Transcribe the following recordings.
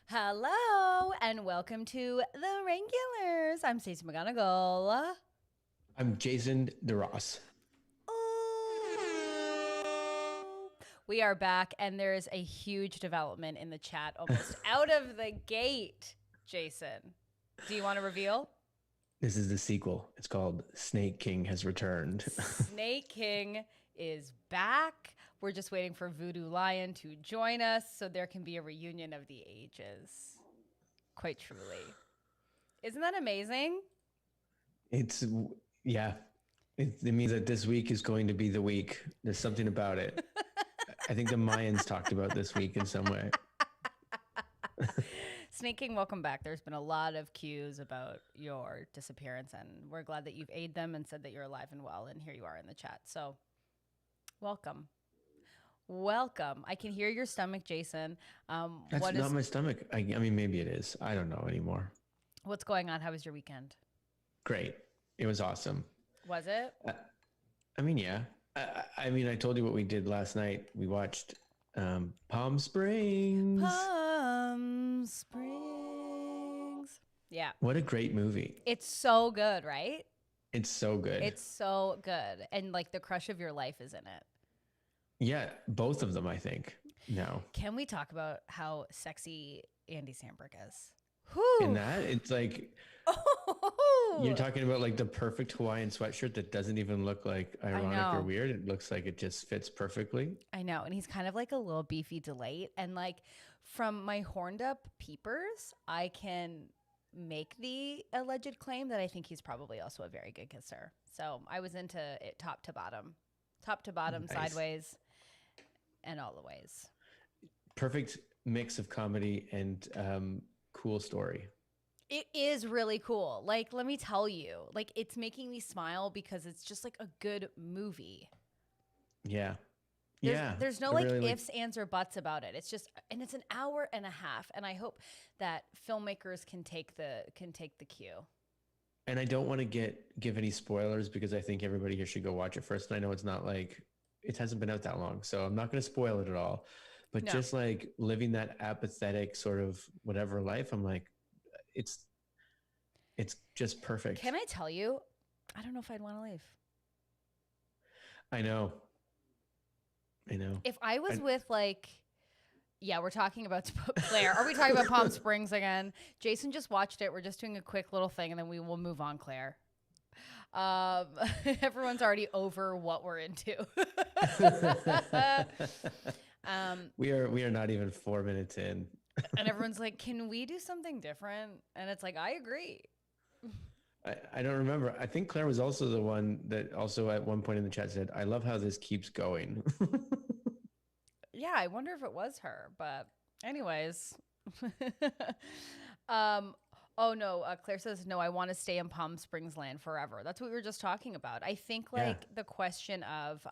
Hello and welcome to The Regulars. I'm Stacey McGonigal. I'm Jason DeRoss. Ooh. We are back and there is a huge development in the chat almost out of the gate. Jason, do you want to reveal? This is the sequel. It's called Snake King Has Returned. Snake King is back. We're just waiting for Voodoo Lion to join us so there can be a reunion of the ages. Quite truly. Isn't that amazing? Yeah. It means that this week is going to be the week. There's something about it. I think the Mayans talked about this week in some way. Snake King, welcome back. There's been a lot of cues about your disappearance, and we're glad that you've aided them and said that you're alive and well, and here you are in the chat. So, welcome. Welcome. I can hear your stomach, Jason. That's not my stomach. I mean, maybe it is. I don't know anymore. What's going on? How was your weekend? Great. It was awesome. Was it? I mean, yeah. I told you what we did last night. We watched Palm Springs. Palm Springs. Yeah. What a great movie. It's so good, right? It's so good. It's so good. And like the crush of your life is in it. Yeah, both of them, I think. No. Can we talk about how sexy Andy Samberg is? Whew. In that, it's like you're talking about like the perfect Hawaiian sweatshirt that doesn't even look like ironic or weird. It looks like it just fits perfectly. I know. And he's kind of like a little beefy delight. And like from my horned up peepers, I can make the alleged claim that I think he's probably also a very good kisser. So I was into it top to bottom, nice. Sideways, and all the ways. Perfect mix of comedy and cool story. It is really cool. Like, let me tell you, like, it's making me smile because it's just like a good movie. Yeah. There's no like really ifs, ands, or buts about it. It's just, and it's an hour and a half. And I hope that filmmakers can take the cue. And I don't want to give any spoilers because I think everybody here should go watch it first. And I know it's not like, it hasn't been out that long, so I'm not going to spoil it at all. But just like living that apathetic sort of whatever life, I'm like, it's just perfect. Can I tell you, I don't know if I'd want to leave. I know. If I was with like, yeah, we're talking about Claire. Are we talking about Palm Springs again? Jason just watched it. We're just doing a quick little thing and then we will move on, Claire. Everyone's already over what we're into. We are not even 4 minutes in. And everyone's like, can we do something different? And it's like, I agree. I don't remember. I think Claire was also the one that also at one point in the chat said, I love how this keeps going. Yeah, I wonder if it was her. But anyways. Oh, no. Claire says, no, I want to stay in Palm Springs land forever. That's what we were just talking about. I think like the question of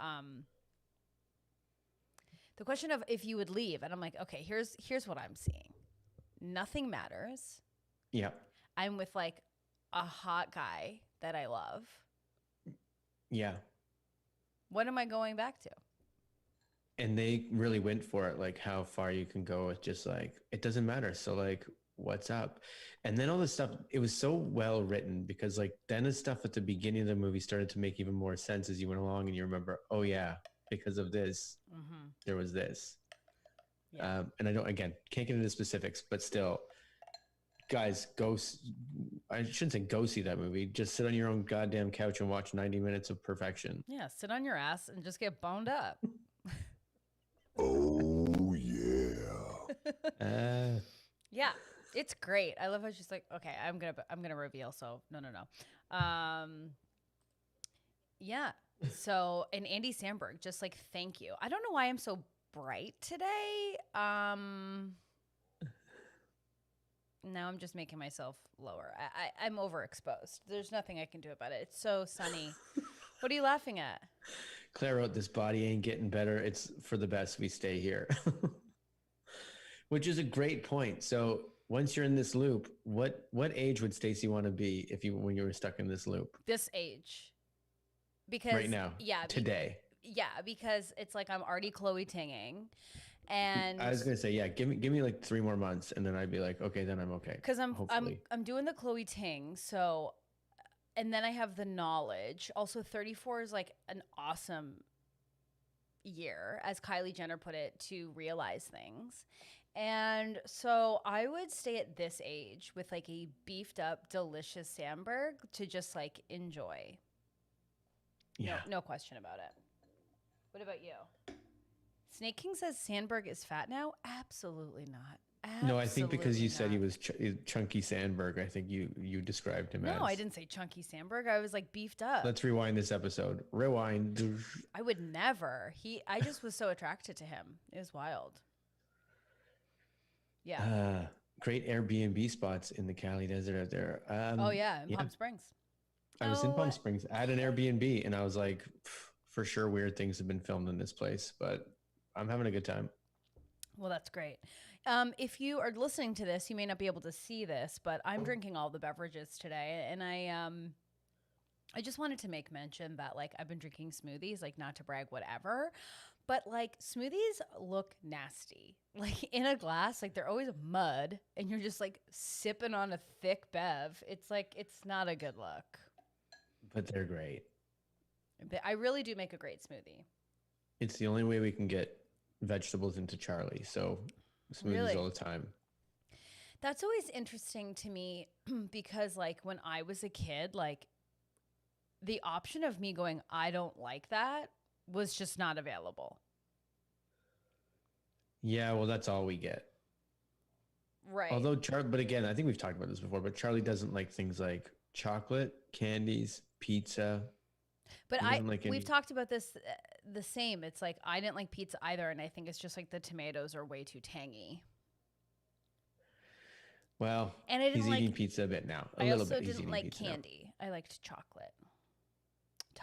if you would leave. And I'm like, okay, here's what I'm seeing. Nothing matters. Yeah. I'm with like a hot guy that I love. Yeah. What am I going back to? And they really went for it, like how far you can go with just like, it doesn't matter. So like, what's up? And then all this stuff, it was so well written because like then the stuff at the beginning of the movie started to make even more sense as you went along and you remember, oh yeah, because of this, there was this. Yeah. And can't get into specifics, but still, guys, I shouldn't say go see that movie. Just sit on your own goddamn couch and watch 90 minutes of perfection. Yeah, sit on your ass and just get boned up. Oh, yeah. Yeah, it's great. I love how she's like, okay, I'm gonna reveal. So no. Yeah. So, and Andy Samberg, just like, thank you. I don't know why I'm so bright today. Now I'm just making myself lower. I'm overexposed. There's nothing I can do about it. It's so sunny. What are you laughing at? Claire wrote, this body ain't getting better. It's for the best we stay here. Which is a great point. So once you're in this loop, what age would Stacey want to be when you were stuck in this loop? This age. Because right now. Yeah. Today. Yeah, because it's like I'm already Chloe Tinging. And I was gonna say, yeah, give me like 3 more months, and then I'd be like, okay, then I'm okay. because Hopefully. I'm doing the Chloe Ting, so and then I have the knowledge. Also, 34 is like an awesome year, as Kylie Jenner put it, to realize things. And so I would stay at this age with like a beefed up, delicious Sandberg to just like enjoy. Yeah. No question about it. What about you? Snake King says Sandberg is fat now. Absolutely not. No, I think because you Absolutely said he not. was chunky Sandberg, I think you described him No, as. I didn't say chunky Sandberg. I was like beefed up. Let's rewind this episode. Rewind. I would never. I just was so attracted to him. It was wild. Yeah. Great Airbnb spots in the Cali Desert out there. Oh yeah, in Palm Springs. I was in Oh, Palm Springs at an Airbnb, and I was like, for sure, weird things have been filmed in this place, but I'm having a good time. well, that's great. If you are listening to this, you may not be able to see this, but I'm drinking all the beverages today, and I just wanted to make mention that like I've been drinking smoothies, like not to brag, whatever, but like smoothies look nasty. Like in a glass, like they're always mud, and you're just like sipping on a thick bev. It's like it's not a good look. But they're great. But I really do make a great smoothie. It's the only way we can get vegetables into Charlie. So smoothies Really? all the time. That's always interesting to me because like when I was a kid, like the option of me going, I don't like that was just not available. Yeah, well, that's all we get. Right. Although Charlie, but again, I think we've talked about this before, but Charlie doesn't like things like chocolate, candies, pizza. But He doesn't like any. we've talked about this the same. It's like I didn't like pizza either, and I think it's just like the tomatoes are way too tangy. Well, And I didn't he's like eating pizza a bit now. I A little also bit. He's didn't eating like pizza now. candy. I liked chocolate.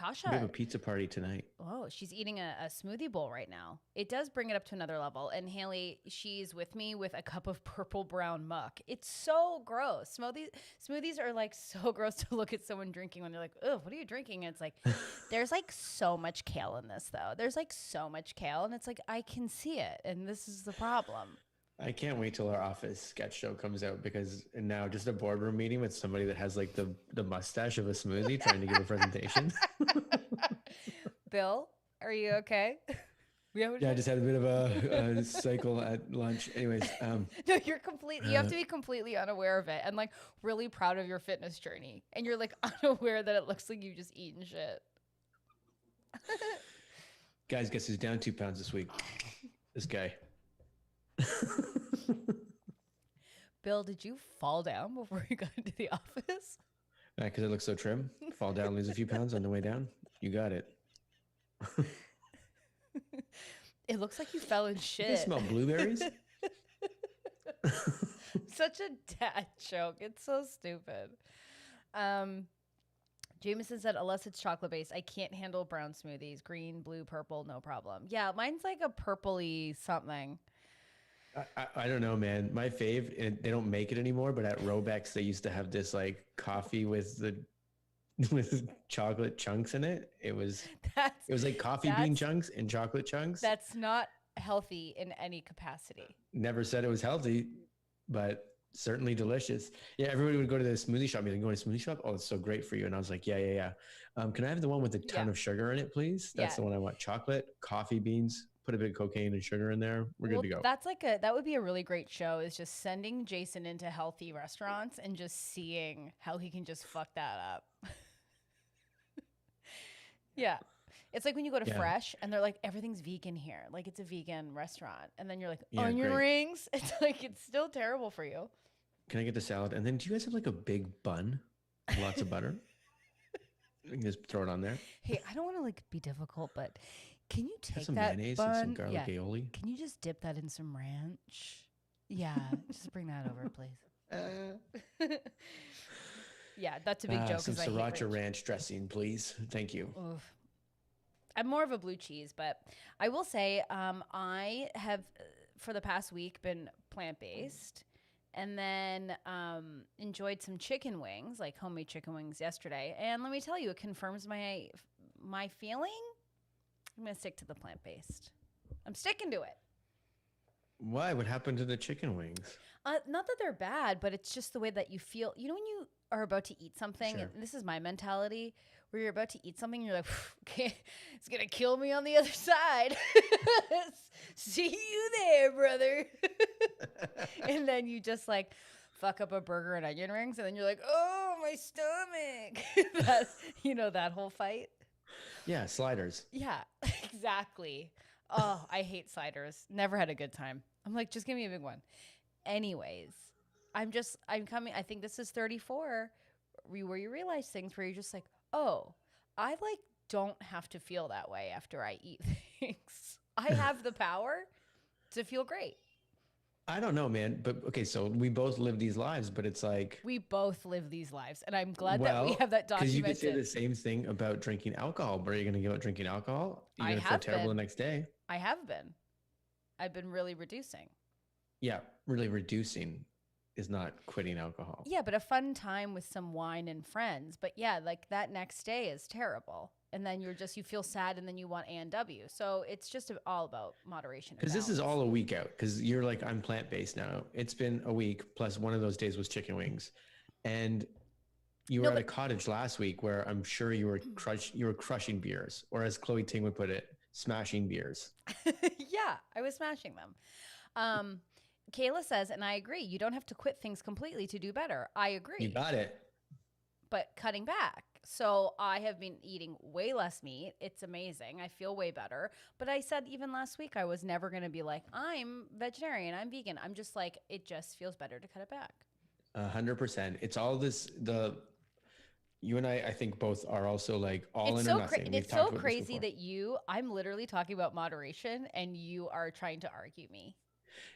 We have a Tasha, pizza party tonight. oh, she's eating a smoothie bowl right now. It does bring it up to another level. And Haley, she's with me with a cup of purple brown muck. It's so gross. Smoothies are like so gross to look at someone drinking when they're like, oh, what are you drinking? And it's like, there's like so much kale in this though. There's like so much kale, and it's like I can see it, and this is the problem. I can't wait till our office sketch show comes out because now just a boardroom meeting with somebody that has like the mustache of a smoothie trying to give a presentation. Bill, are you okay? Yeah, I just had a bit of a cycle at lunch. Anyways, No, you're completely. You have to be completely unaware of it and like really proud of your fitness journey, and you're like unaware that it looks like you just eaten shit. guys, guess who's down 2 pounds this week? This guy. Bill, did you fall down before you got into the office? Because I look so trim. Fall down, lose a few pounds on the way down. You got it. It looks like you fell in You shit. can smell blueberries. Such a dad joke. It's so stupid. Jameson said, unless it's chocolate based, I can't handle brown smoothies. Green, blue, purple, no problem. Yeah, mine's like a purpley something. I don't know, man. My fave, and they don't make it anymore, but at Robex they used to have this like coffee with chocolate chunks in it. It was like coffee bean chunks and chocolate chunks. That's not healthy in any capacity. Never said it was healthy, but certainly delicious. Yeah, everybody would go to the smoothie shop. You're like, going to a smoothie shop? Oh, it's so great for you. And I was like, yeah. Can I have the one with a ton of sugar in it, please? That's the one I want. Chocolate, coffee beans, put a bit of cocaine and sugar in there. We're good to go. That's like that would be a really great show, is just sending Jason into healthy restaurants and just seeing how he can just fuck that up. Yeah. It's like when you go to Fresh and they're like, everything's vegan here. Like it's a vegan restaurant. And then you're like, onion rings. It's like, it's still terrible for you. Can I get the salad? And then do you guys have like a big bun? Lots of butter? You can just throw it on there. Hey, I don't want to like be difficult, but can you take some that mayonnaise bun? and some garlic aioli? Can you just dip that in some ranch? Yeah, just bring that over, please. Yeah, that's a big joke. Some sriracha ranch dressing, please. Thank you. Oof. I'm more of a blue cheese, but I will say I have for the past week been plant-based, and then enjoyed some chicken wings, like homemade chicken wings yesterday. And let me tell you, it confirms my feeling. I'm going to stick to the plant-based. I'm sticking to it. Why? What happened to the chicken wings? Not that they're bad, but it's just the way that you feel. You know, when you are about to eat something, Sure. and this is my mentality, where you're about to eat something, and you're like, okay, it's gonna kill me on the other side. See you there, brother. And then you just like fuck up a burger and onion rings, and then you're like, oh, my stomach. That's, you know, that whole fight. Yeah, sliders. Yeah, exactly. Oh, I hate sliders. Never had a good time. I'm like, just give me a big one. Anyways, I'm coming. I think this is 34, where you realize things where you're just like, oh, I like don't have to feel that way after I eat things. I have the power to feel great. I don't know, man. But okay, so we both live these lives, but it's like, We both live these lives, and I'm glad that we well, have that because you could say the documented. same thing about drinking alcohol. But are you going to give up drinking alcohol? You're I going to feel have terrible the been. next day. I have been. I've been really reducing. Yeah, really reducing is not quitting alcohol. Yeah, but a fun time with some wine and friends. But yeah, like that next day is terrible. And then you feel sad and then you want A&W. So it's just all about moderation. Because this is all a week out. Because you're like, I'm plant based now. It's been a week plus one of those days was chicken wings, and you were at a cottage last week where I'm sure you were crushing beers, or as Chloe Ting would put it, smashing beers. Yeah, I was smashing them. Kayla says, and I agree, you don't have to quit things completely to do better. I agree. You got it. But cutting back. So I have been eating way less meat. It's amazing. I feel way better. But I said even last week, I was never going to be like, I'm vegetarian, I'm vegan. I'm just like, it just feels better to cut it back. 100%. It's all this, you and I think both are also like all It's in or nothing. it's so crazy that I'm literally talking about moderation and you are trying to argue me.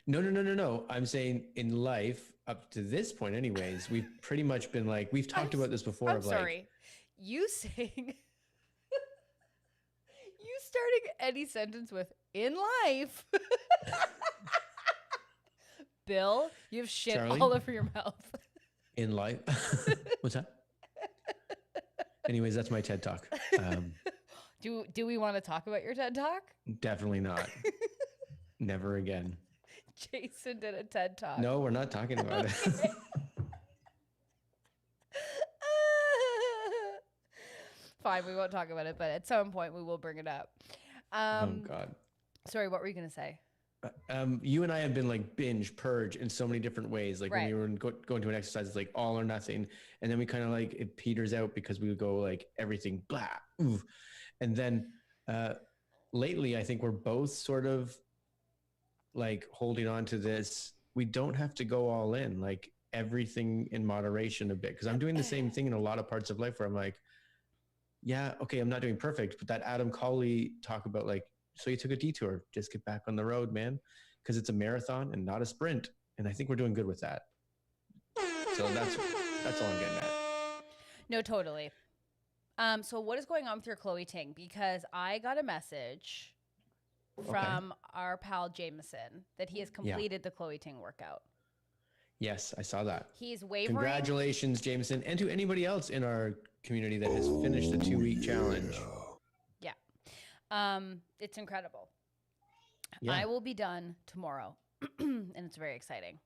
No. I'm saying in life, up to this point, anyways, we've pretty much been like, we've talked about this before. I'm sorry. You saying, you starting any sentence with in life. Bill, you have shit Charlie? all over your mouth. In life. What's that? Anyways, that's my TED Talk. Do we want to talk about your TED Talk? Definitely not. Never again. Jason did a TED Talk. No, we're not talking about it. Fine, we won't talk about it, but at some point we will bring it up. Oh God. Sorry, what were you gonna say? You and I have been like binge purge in so many different ways. Like when we were going to an exercise, it's like all or nothing, and then we kind of like it peters out because we would go like everything blah, ooh. And then lately, I think we're both sort of like holding on to this. We don't have to go all in, like everything in moderation a bit. Because I'm doing the same thing in a lot of parts of life where I'm like, yeah, okay, I'm not doing perfect, but that Adam Colley talk about like, so you took a detour, just get back on the road, man, because it's a marathon and not a sprint. And I think we're doing good with that. So that's all I'm getting at. No, totally. So what is going on with your Chloe Ting? Because I got a message from our pal Jameson that he has completed the Chloe Ting workout. Yes, I saw that. He's wavering. Congratulations, Jameson, and to anybody else in our community that has finished the 2-week challenge. Yeah. It's incredible. Yeah. I will be done tomorrow, and it's very exciting.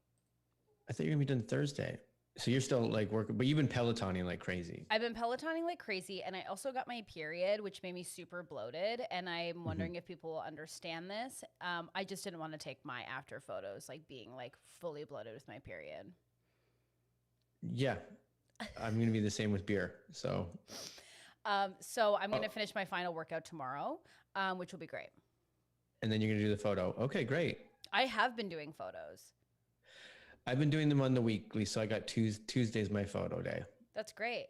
I thought you were going to be done Thursday. So you're still like working, but you've been Pelotoning like crazy. I've been Pelotoning like crazy, and I also got my period, which made me super bloated, and I'm wondering if people will understand this. I just didn't want to take my after photos, like being like fully bloated with my period. Yeah. I'm going to be the same with beer, so... So I'm going to finish my final workout tomorrow, which will be great. And then you're going to do the photo. Okay, great. I have been doing photos. I've been doing them on the weekly, so I got Tuesday's my photo day. That's great.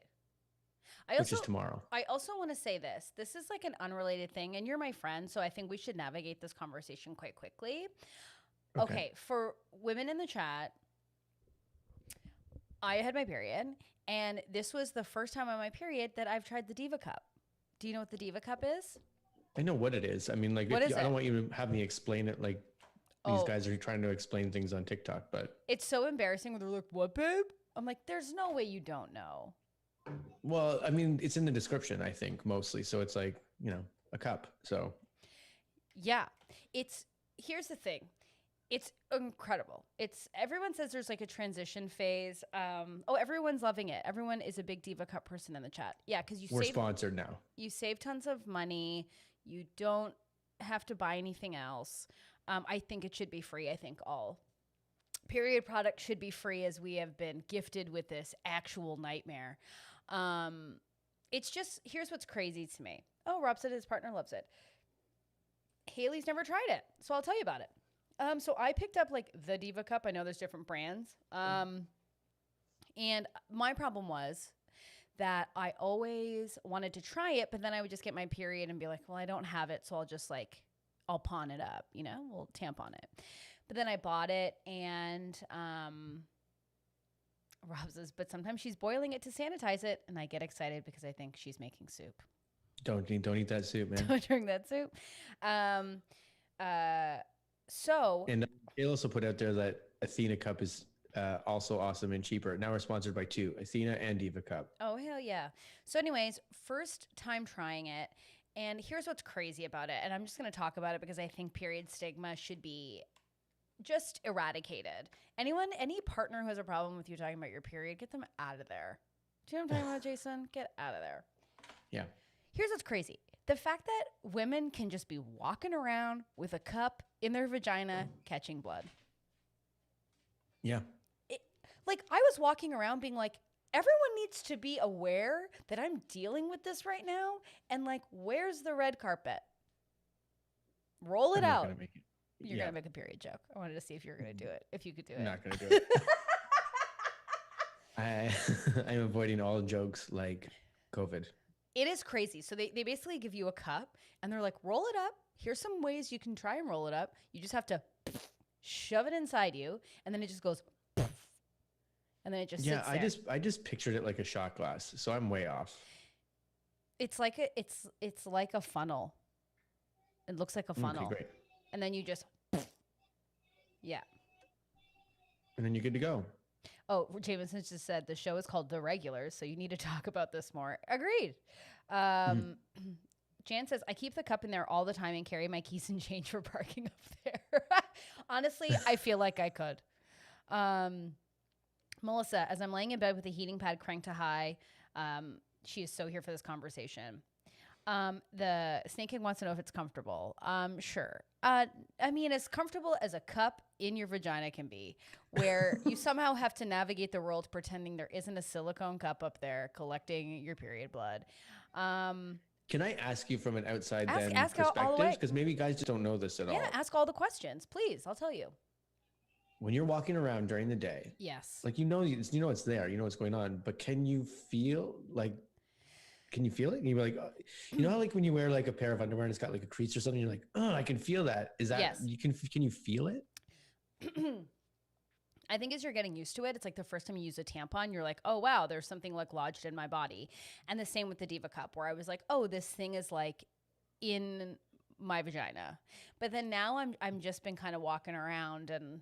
Which is tomorrow. I also want to say this. This is like an unrelated thing, and you're my friend, so I think we should navigate this conversation quite quickly. Okay, for women in the chat, I had my period, and this was the first time on my period that I've tried the Diva Cup. Do you know what the Diva Cup is? I know what it is. I mean, like, I don't want you to have me explain it like these guys are trying to explain things on TikTok, but... It's so embarrassing when they're like, what, babe? I'm like, there's no way you don't know. Well, I mean, it's in the description, I think, mostly. So it's like, you know, a cup, so... Yeah. Here's the thing. It's incredible. Everyone says there's like a transition phase. Everyone's loving it. Everyone is a big Diva Cup person in the chat. Yeah, because We're sponsored now. You save tons of money. You don't have to buy anything else. I think it should be free. I think all period products should be free, as we have been gifted with this actual nightmare. It's just, here's what's crazy to me. Oh, Rob said his partner loves it. Haley's never tried it, so I'll tell you about it. So I picked up like the Diva Cup. I know there's different brands. And my problem was that I always wanted to try it, but then I would just get my period and be like, well, I don't have it, so I'll pawn it up, we'll tampon it. But then I bought it, and Rob says, but sometimes she's boiling it to sanitize it, and I get excited because I think she's making soup. Don't eat that soup, man. Don't drink that soup. And they also put out there that Athena Cup is also awesome and cheaper. Now we're sponsored by two, Athena and Diva Cup. Oh, hell yeah. So anyways, first time trying it. And here's what's crazy about it. And I'm just going to talk about it because I think period stigma should be just eradicated. Any partner who has a problem with you talking about your period, get them out of there. Do you know what I'm talking about, Jason? Get out of there. Yeah. Here's what's crazy. The fact that women can just be walking around with a cup in their vagina catching blood. Yeah. I was walking around being like, everyone needs to be aware that I'm dealing with this right now. And where's the red carpet? Roll it out. You're going to make a period joke. I wanted to see if you're going to do it. If you could do it. I'm not going to do it. I'm avoiding all jokes like COVID. It is crazy. So they basically give you a cup and they're like, roll it up. Here's some ways you can try and roll it up. You just have to shove it inside you, and then it just goes, and then it just sits there. I just pictured it like a shot glass, so I'm way off. It's like a funnel. It looks like a funnel. Okay, great. And then you just, yeah. And then you're good to go. Oh, Jameson just said the show is called The Regulars, so you need to talk about this more. Agreed. Jan says, I keep the cup in there all the time and carry my keys and change for parking up there. Honestly, I feel like I could. Melissa, as I'm laying in bed with the heating pad cranked to high, she is so here for this conversation. The Snake King wants to know if it's comfortable. Sure. I mean, as comfortable as a cup in your vagina can be, where you somehow have to navigate the world pretending there isn't a silicone cup up there collecting your period blood. Can I ask you from an outside perspective? Because maybe guys just don't know this at all. Yeah, ask all the questions, please. I'll tell you. When you're walking around during the day, yes, you know it's there, you know what's going on, but can you feel it? And you're like, you know how when you wear a pair of underwear and it's got a crease or something, you're like, oh, I can feel that. Is that, yes. Can you feel it? I think as you're getting used to it, it's like the first time you use a tampon, you're like, oh, wow, there's something lodged in my body. And the same with the Diva Cup, where I was like, oh, this thing is in my vagina. But then now I'm just been kind of walking around and,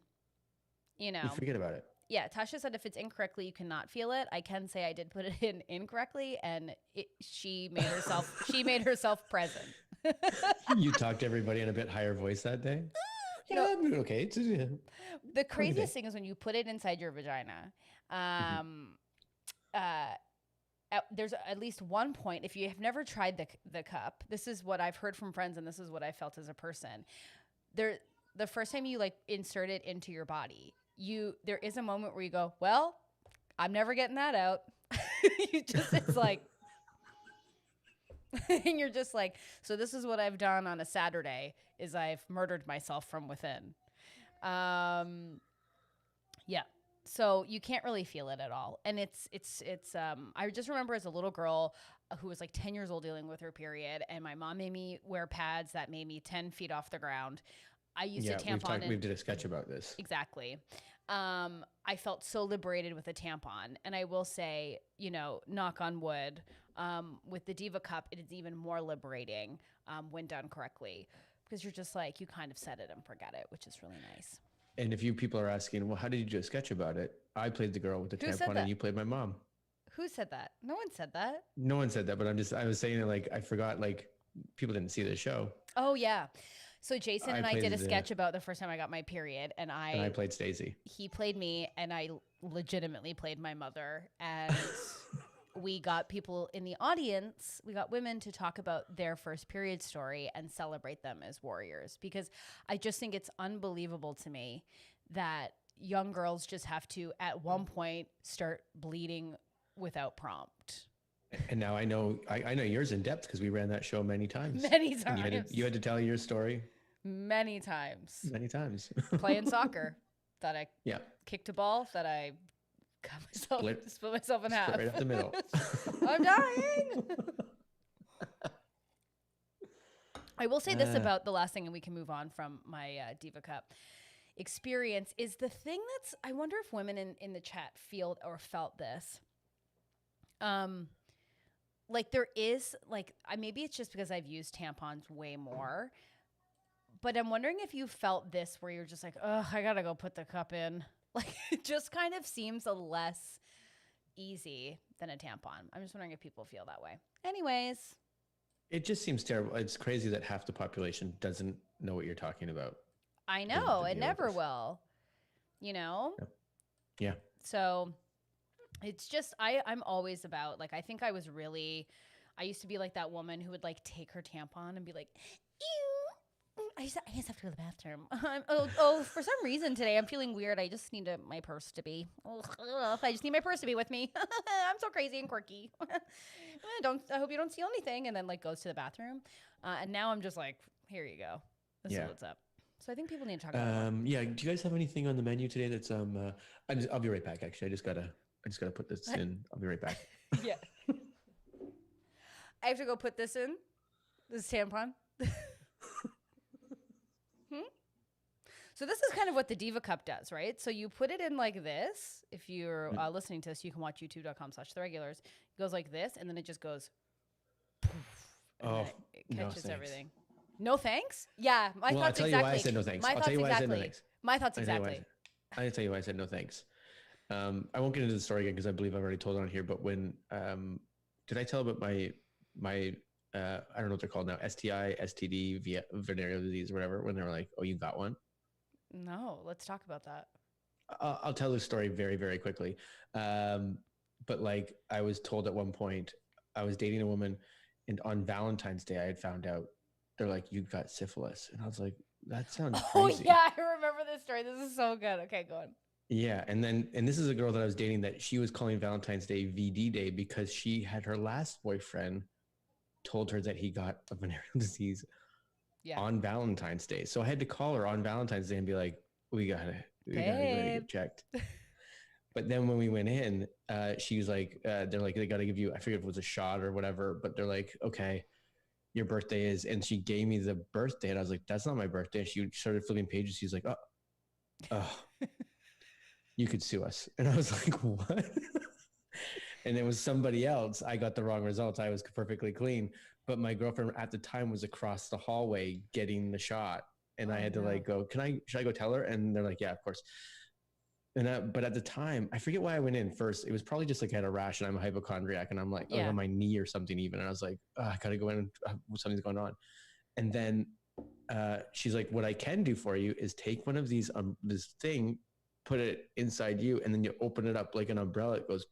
you forget about it. Yeah, Tasha said if it's incorrectly, you cannot feel it. I can say I did put it in incorrectly, and she made herself present. You talked to everybody in a bit higher voice that day? Yeah, okay. The craziest thing is when you put it inside your vagina. There's at least one point, if you have never tried the cup, this is what I've heard from friends, and this is what I felt as a person. The first time you insert it into your body, there is a moment where you go, well, I'm never getting that out. It's like, and you're just like, so this is what I've done on a Saturday is I've murdered myself from within. Yeah. So you can't really feel it at all. And it's I just remember as a little girl who was 10 years old dealing with her period, and my mom made me wear pads that made me 10 feet off the ground. I used a tampon. We did a sketch about this. Exactly. I felt so liberated with a tampon. And I will say, knock on wood, with the Diva Cup, it is even more liberating when done correctly, because you're just you kind of set it and forget it, which is really nice. And if you people are asking, well, how did you do a sketch about it? I played the girl with the tampon and you played my mom. Who said that? No one said that. No one said that, but I was saying it I forgot, people didn't see the show. Oh, yeah. So Jason I and I played did a the- sketch about the first time I got my period, and I played Stacey. he played me, and I legitimately played my mother, and we got people in the audience, we got women to talk about their first period story and celebrate them as warriors, because I just think it's unbelievable to me that young girls just have to, at one point, start bleeding without prompt. And now I know yours in depth because we ran that show many times. Many And times. you had to tell your story Many times. many times. Playing soccer, that I Yeah. kicked a ball, that I cut myself, split myself in half. Right up the middle. I'm dying. I will say this about the last thing, and we can move on from my Diva Cup experience, is the thing that's, I wonder if women in the chat feel or felt this. Like there is, like, maybe it's just because I've used tampons way more, but I'm wondering if you felt this where you're just like, oh, I gotta go put the cup in. Like, it just kind of seems a less easy than a tampon. I'm just wondering if people feel that way. Anyways. It just seems terrible. It's crazy that half the population doesn't know what you're talking about. I know, it never will, you know? Yeah. So it's just, I'm always about, like, I think I used to be like that woman who would like take her tampon and be like, ew, I just have to go to the bathroom. For some reason today I'm feeling weird. I just need my purse to be, I just need my purse to be with me. I'm so crazy and quirky. I hope you don't steal anything. And then like goes to the bathroom. And now I'm just like, here you go. This is what's up. So I think people need to talk about it. Yeah. Do you guys have anything on the menu today that's I'll be right back. Actually, I just gotta put this in. I'll be right back. Yeah. I have to go put this in. This tampon. So this is kind of what the Diva Cup does, right? So you put it in like this. If you're listening to this, you can watch youtube.com/theregulars. It goes like this, and then it just goes poof, and then it catches everything. No thanks? Yeah, my thoughts I'll tell exactly. you why I said no thanks. I'll tell you why I said no thanks. My thoughts exactly. I'll tell you why I said no thanks. I won't get into the story again because I believe I've already told it on here. But when did I tell about my I don't know what they're called now, STI, STD, venereal disease, or whatever, when they were like, oh, you got one? No, let's talk about that. I'll tell the story very, very quickly. But like I was told at one point, I was dating a woman, and on Valentine's Day, I had found out they're like, you got syphilis. And I was like, that sounds crazy. Oh yeah, I remember this story. This is so good. Okay, go on. Yeah. And this is a girl that I was dating that she was calling Valentine's Day VD Day because she had her last boyfriend told her that he got a venereal disease on Valentine's Day. So I had to call her on Valentine's Day and be like, we gotta go get checked. But then when we went in, she was like, they're like, they got to give you, I forget if it was a shot or whatever, but they're like, okay, your birthday is, and she gave me the birthday, and I was like, that's not my birthday. She started flipping pages. She's like, oh, you could sue us. And I was like, what? And it was somebody else. I got the wrong results. I was perfectly clean. But my girlfriend at the time was across the hallway getting the shot. And I had to like go, should I go tell her? And they're like, yeah, of course. And but at the time, I forget why I went in first. It was probably just like I had a rash and I'm a hypochondriac and I'm like, on my knee or something even. And I was like, I got to go in. Something's going on. And then she's like, what I can do for you is take one of these, this thing, put it inside you, and then you open it up like an umbrella. It goes,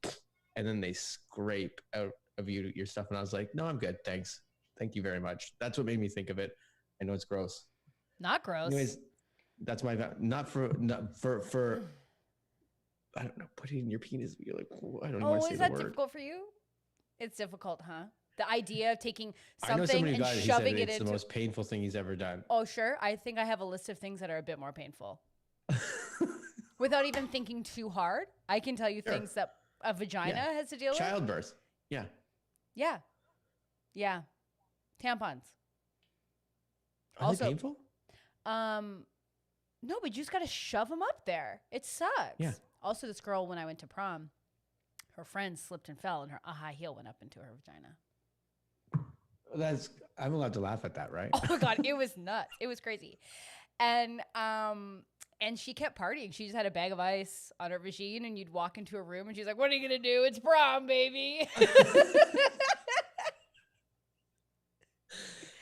and then they scrape out of your stuff. And I was like, no, I'm good. Thanks. Thank you very much. That's what made me think of it. I know it's gross. Not gross. Anyways, that's my, not for I don't know, putting in your penis. You're like, I don't even want to say the word. Is that difficult for you? It's difficult, huh? The idea of taking something and shoving it into the most painful thing he's ever done. Oh, sure. I think I have a list of things that are a bit more painful. Without even thinking too hard, I can tell you things that a vagina has to deal with. Childbirth. Yeah. Yeah. Yeah. Tampons. Are they painful? No, but you just got to shove them up there. It sucks. Yeah. Also, this girl, when I went to prom, her friend slipped and fell, and her high heel went up into her vagina. I'm allowed to laugh at that, right? Oh my God, it was nuts. It was crazy. And she kept partying. She just had a bag of ice on her vagine, and you'd walk into a room, and she's like, "What are you gonna do? It's prom, baby."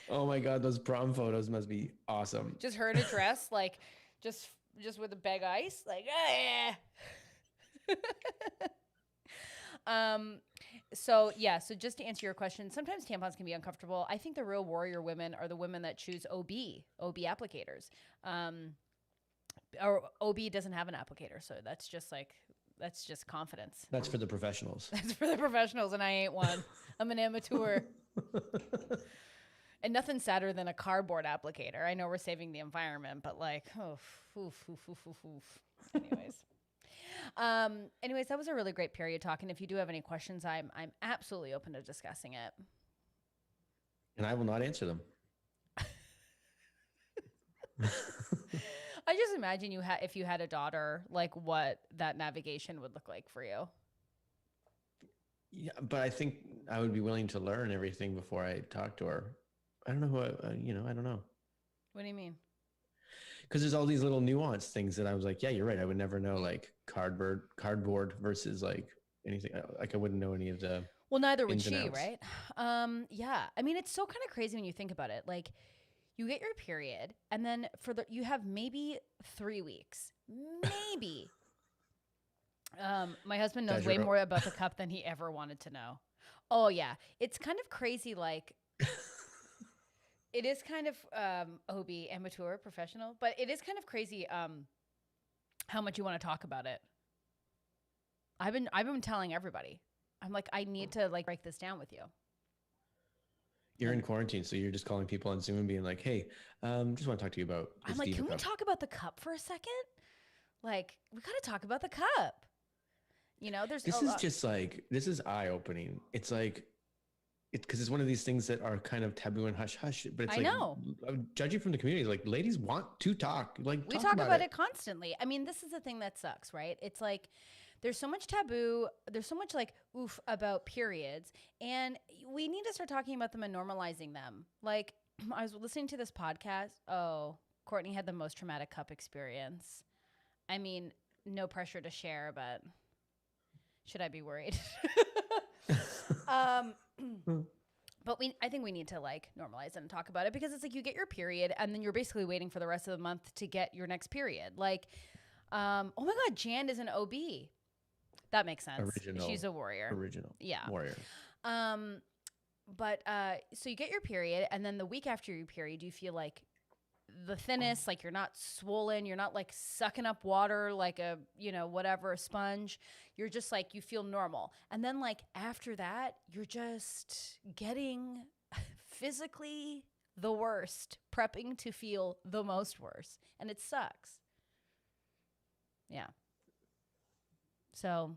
Oh my God, those prom photos must be awesome. Just her in a dress, like just with a bag of ice, like um so yeah, so just to answer your question, sometimes tampons can be uncomfortable. I think the real warrior women are the women that choose OB applicators. Or OB doesn't have an applicator, so that's just confidence. That's for the professionals. That's for the professionals, and I ain't one. I'm an amateur. And nothing sadder than a cardboard applicator. I know we're saving the environment, but like, Anyways. Anyways, that was a really great period talk. And if you do have any questions, I'm absolutely open to discussing it. And I will not answer them. I just imagine if you had a daughter, like what that navigation would look like for you. Yeah, but I think I would be willing to learn everything before I talk to her. I don't know who I don't know. What do you mean? Because there's all these little nuanced things that I was like, yeah, you're right. I would never know, like cardboard versus like anything. Like I wouldn't know any of the. Well, neither would she, right? Yeah. I mean, it's so kind of crazy when you think about it. Like, you get your period, and then you have maybe 3 weeks, maybe. My husband knows way more about the cup than he ever wanted to know. Oh yeah, it's kind of crazy. Like, it is kind of OB, amateur, professional, but it is kind of crazy how much you want to talk about it. I've been telling everybody. I'm like, I need to like break this down with you. You're in quarantine, so you're just calling people on Zoom and being like, hey, just want to talk to you about this. I'm like, Diva can cup. we talk about the cup for a second? Like, we got to talk about the cup. You know, this is eye-opening. It's like, because it's one of these things that are kind of taboo and hush-hush. But it's judging from the community, like ladies want to talk. Like we talk about it constantly. I mean, this is the thing that sucks, right? It's like there's so much taboo. There's so much like oof about periods, and we need to start talking about them and normalizing them. Like I was listening to this podcast. Oh, Courtney had the most traumatic cup experience. I mean, no pressure to share, but should I be worried? But I think we need to like normalize it and talk about it, because it's like you get your period and then you're basically waiting for the rest of the month to get your next period. Like, oh my God, Jan is an OB. That makes sense. She's a warrior. Warrior. But so you get your period, and then the week after your period, you feel like the thinnest, like you're not swollen, you're not like sucking up water like a, whatever, a sponge. You're just like, you feel normal. And then like after that, you're just getting physically the worst, prepping to feel the most worse. And it sucks. Yeah. So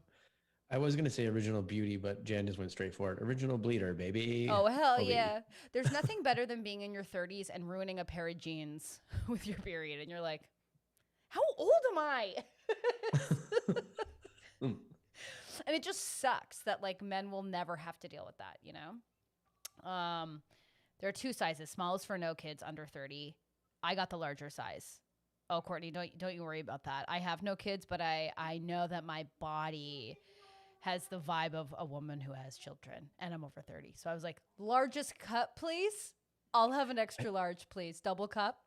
I was going to say original beauty, but Jan just went straight for it. Original bleeder, baby. Oh, hell yeah. There's nothing better than being in your 30s and ruining a pair of jeans with your period. And you're like, how old am I? And it just sucks that like men will never have to deal with that, There are 2 sizes. Small is for no kids under 30. I got the larger size. Oh, Courtney, don't you worry about that. I have no kids, but I know that my body has the vibe of a woman who has children, and I'm over 30. So I was like, largest cup, please. I'll have an extra large, please. Double cup.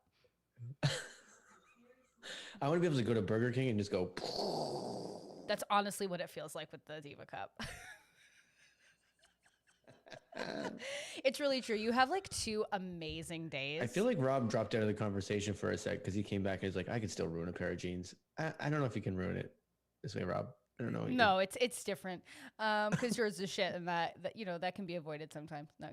I want to be able to go to Burger King and just go. That's honestly what it feels like with the Diva cup. It's really true. You have like 2 amazing days. I feel like Rob dropped out of the conversation for a sec because he came back and he's like, I could still ruin a pair of jeans. I don't know if you can ruin it this way, Rob. I don't know. No, it's different. Because yours is shit, and that that can be avoided sometimes. No.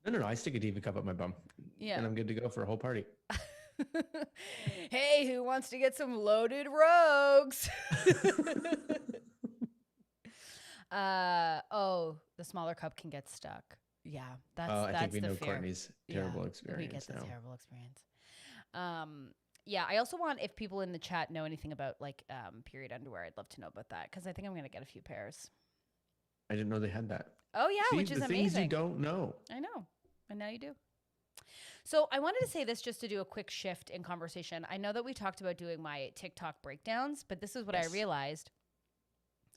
No. I stick a Diva cup up my bum. Yeah. And I'm good to go for a whole party. Hey, who wants to get some loaded rogues? The smaller cup can get stuck. Yeah, that's I think we the know fear. Courtney's terrible experience. We get the terrible experience. Yeah, I also want, if people in the chat know anything about like period underwear, I'd love to know about that, because I think I'm gonna get a few pairs. I didn't know they had that. Oh yeah, See, which is the amazing. Things you don't know. I know, and now you do. So I wanted to say this just to do a quick shift in conversation. I know that we talked about doing my TikTok breakdowns, but this is what I realized.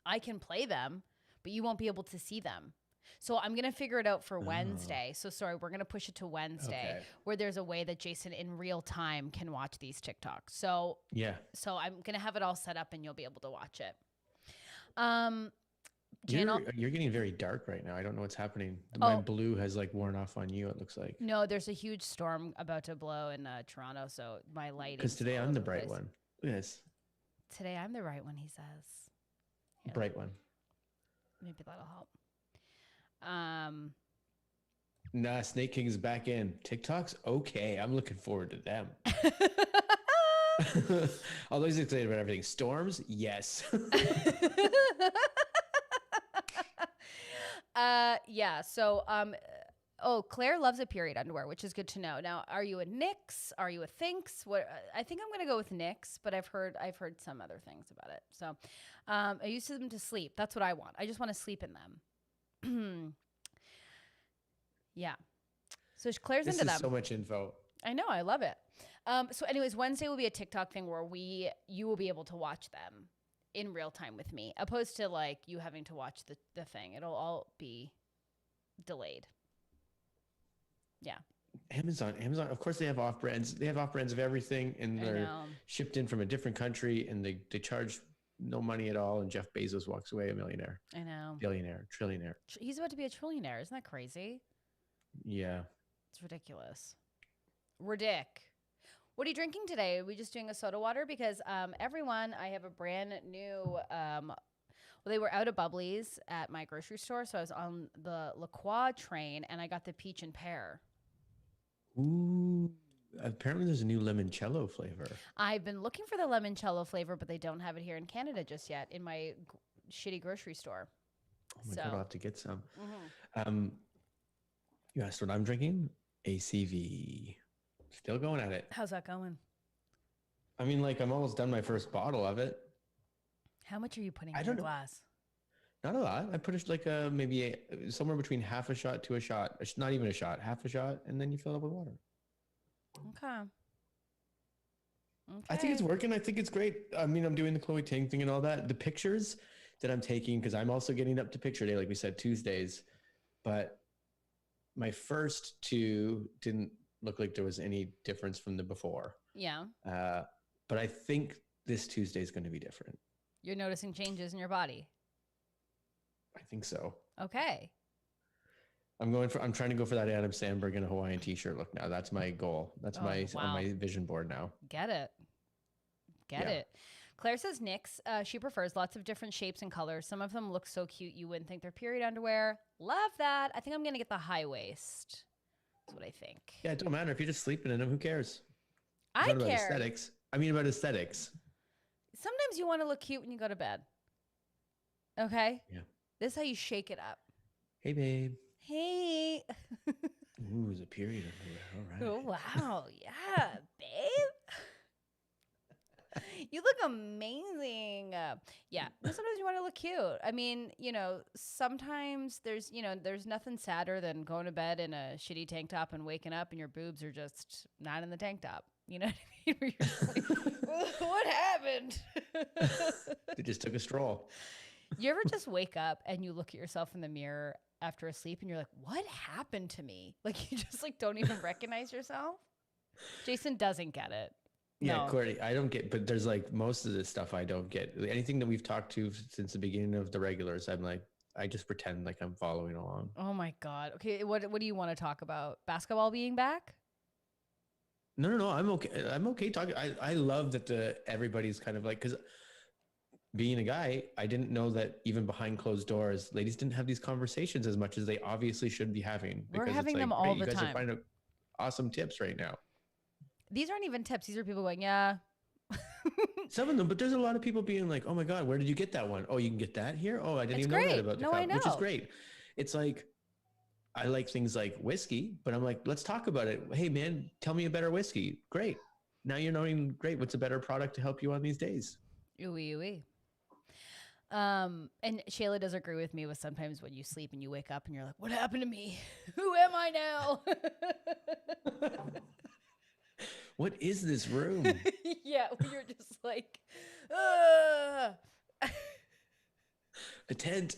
I can play them, but you won't be able to see them. So I'm going to figure it out for Oh, Wednesday. So sorry, we're going to push it to Wednesday okay. where there's a way that Jason in real time can watch these TikToks. So Yeah. I'm going to have it all set up and you'll be able to watch it. Jan, You're getting very dark right now. I don't know what's happening. My Oh. blue has like worn off on you, it looks like. No, there's a huge storm about to blow in Toronto, so my lighting. Because today I'm the bright one. Yes. Today I'm the right one, he says. Here, Bright one. maybe that'll help. Nah, Snake King is back in. TikToks? Okay. I'm looking forward to them. Although he's excited about everything. Storms? Yes. Yeah. So, oh, Claire loves a period underwear, which is good to know. Now, are you a Nix? Are you a Thinks? What? I think I'm gonna go with Nix, but I've heard some other things about it. So, I use them to sleep. That's what I want. I just want to sleep in them. Yeah. So Claire's into them. This is so much info. I know. I love it. So anyways, Wednesday will be a TikTok thing where you will be able to watch them in real time with me, opposed to like you having to watch the thing. It'll all be delayed. Yeah. Amazon, of course they have off brands. They have off brands of everything, and they're shipped in from a different country, and they charge no money at all. And Jeff Bezos walks away a millionaire. I know. Billionaire, trillionaire. He's about to be a trillionaire. Isn't that crazy? Yeah. It's ridiculous. What are you drinking today? Are we just doing a soda water? Because everyone, I have a brand new. Well, they were out of bubblies at my grocery store, so I was on the La Croix train, and I got the peach and pear. Ooh. Apparently, there's a new limoncello flavor. I've been looking for the limoncello flavor, but they don't have it here in Canada just yet in my shitty grocery store. Oh my God, I'll have to get some. Mm-hmm. You asked what I'm drinking? ACV. Still going at it. How's that going? I mean, like, I'm almost done my first bottle of it. How much are you putting in your glass? Not a lot. I put it like somewhere between half a shot to a shot. It's not even a shot, half a shot, and then you fill it up with water. Okay. I think it's working. I think it's great. I mean, I'm doing the Chloe Ting thing and all that. The pictures that I'm taking, because I'm also getting up to picture day, like we said, Tuesdays. But my first two didn't look like there was any difference from the before. Yeah. But I think this Tuesday is going to be different. You're noticing changes in your body. I think so. Okay. I'm trying to go for that Adam Sandberg in a Hawaiian t-shirt look now. That's my goal. That's on my vision board now. Get it. Get it. Claire says Nix. She prefers lots of different shapes and colors. Some of them look so cute you wouldn't think they're period underwear. Love that. I think I'm going to get the high waist. That's what I think. Yeah, it don't matter. If you're just sleeping in them, who cares? I care. About aesthetics. I mean about aesthetics. Sometimes you want to look cute when you go to bed. Okay? Yeah. This is how you shake it up. Hey, babe. Hey. Ooh, it's a period underwear. All right. Oh, wow. Yeah, babe. You look amazing. Yeah. Sometimes you want to look cute. I mean, sometimes there's nothing sadder than going to bed in a shitty tank top and waking up and your boobs are just not in the tank top. You know what I mean? Where you're just like, what happened? They just took a stroll. You ever just wake up and you look at yourself in the mirror after a sleep and you're like, what happened to me? Like you just don't even recognize yourself. Jason doesn't get it. Yeah, No. Courtney, I don't get, but there's like most of this stuff I don't get. Anything that we've talked to since the beginning of the regulars, I'm like, I just pretend like I'm following along. Oh my God. Okay, what do you want to talk about? Basketball being back? No. I'm okay. I'm okay talking. I love that everybody's kind of like, because being a guy, I didn't know that even behind closed doors, ladies didn't have these conversations as much as they obviously should be having. We're having them all the time. You guys are finding awesome tips right now. These aren't even tips. These are people going, yeah. Some of them, but there's a lot of people being like, oh my God, where did you get that one? Oh, you can get that here? Oh, I didn't even know that about the cup, which is great. It's like, I like things like whiskey, but I'm like, let's talk about it. Hey man, tell me a better whiskey. Great. Now you're knowing, great. What's a better product to help you on these days? Ooey. And Shayla does agree with me with sometimes when you sleep and you wake up and you're like, what happened to me? Who am I now? What is this room? Yeah, you're just like, a tent.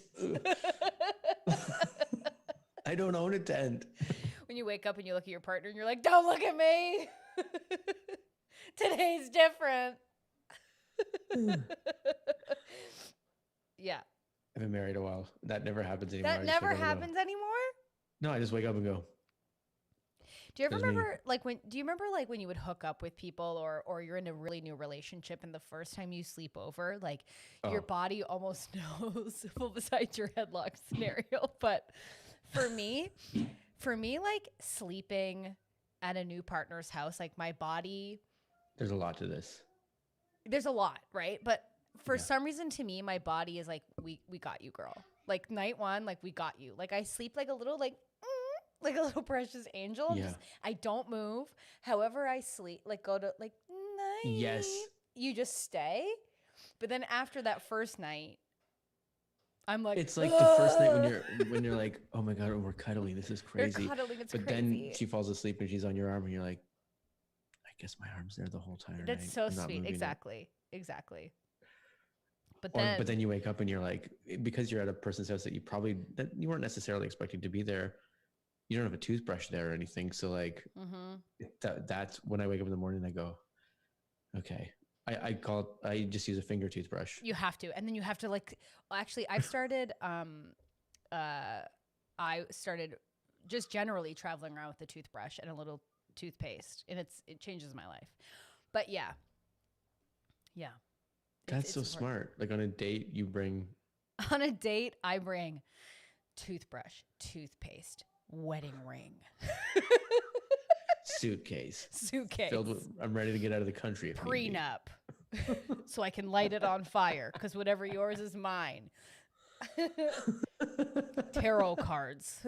I don't own a tent. When you wake up and you look at your partner and you're like, don't look at me. Today's different. Yeah. I've been married a while. That never happens anymore. That never happens anymore? No, I just wake up and go. Do you ever There's me. remember when you would hook up with people or you're in a really new relationship and the first time you sleep over, like your body almost knows, well, besides your headlock scenario. But for me, like sleeping at a new partner's house, like my body. There's a lot to this. There's a lot, right? But for some reason, to me, my body is like, we got you, girl. Like night one, like we got you. Like I sleep like a little like a little precious angel. Yeah. I don't move. However I sleep, like go to like night. Yes. You just stay. But then after that first night, I'm like, it's like the first night when you're like, oh my God, we're cuddling. This is crazy. We're cuddling, it's but crazy. Then she falls asleep and she's on your arm and you're like, I guess my arm's there the whole time. That's so sweet. Exactly. But then you wake up and you're like, because you're at a person's house that you weren't necessarily expecting to be there. You don't have a toothbrush there or anything. So like that's when I wake up in the morning, I go, okay. I just use a finger toothbrush. You have to. And then you have to like, actually I started just generally traveling around with a toothbrush and a little toothpaste, and it changes my life. But yeah. That's so smart. Like on a date, I bring toothbrush, toothpaste, wedding ring, suitcase filled with, I'm ready to get out of the country. Prenup, so I can light it on fire because whatever yours is mine. Tarot cards.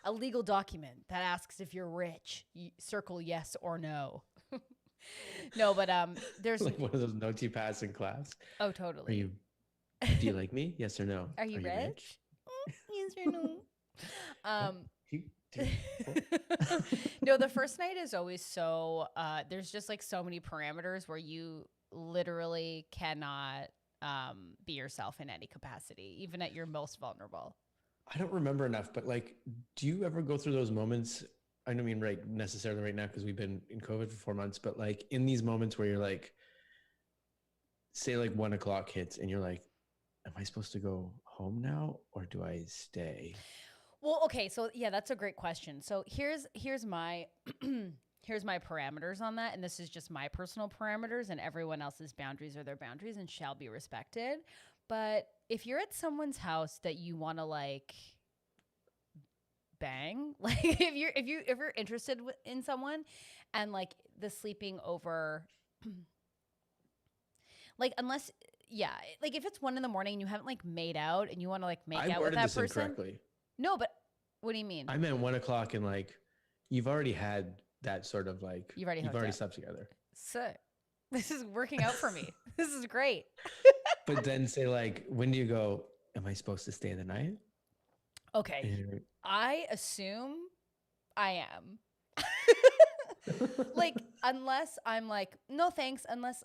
A legal document that asks if you're rich. Circle yes or no. No, but there's like one of those notes you pass in class. Oh, totally. Do you like me? Yes or no? Are you rich? Yes or no? No, the first night is always so there's just like so many parameters where you literally cannot be yourself in any capacity, even at your most vulnerable. I don't remember enough, but like, do you ever go through those moments? I don't mean necessarily right now because we've been in COVID for 4 months, but like in these moments where you're like, say like 1 o'clock hits and you're like, am I supposed to go home now or do I stay? Well, okay. So yeah, that's a great question. So here's my, here's my parameters on that. And this is just my personal parameters, and everyone else's boundaries are their boundaries and shall be respected. But if you're at someone's house that you want to like bang, like if you're interested in someone, and like the sleeping over, like unless like if it's 1 a.m. and you haven't like made out and you want to like make out with that person. Incorrectly. No, but what do you mean? I meant 1 o'clock and like you've already had that sort of like you've already slept together. So this is working out for me. This is great. But then say like, when do you go, am I supposed to stay the night? Okay. I assume I am. Like, unless I'm like, no thanks, unless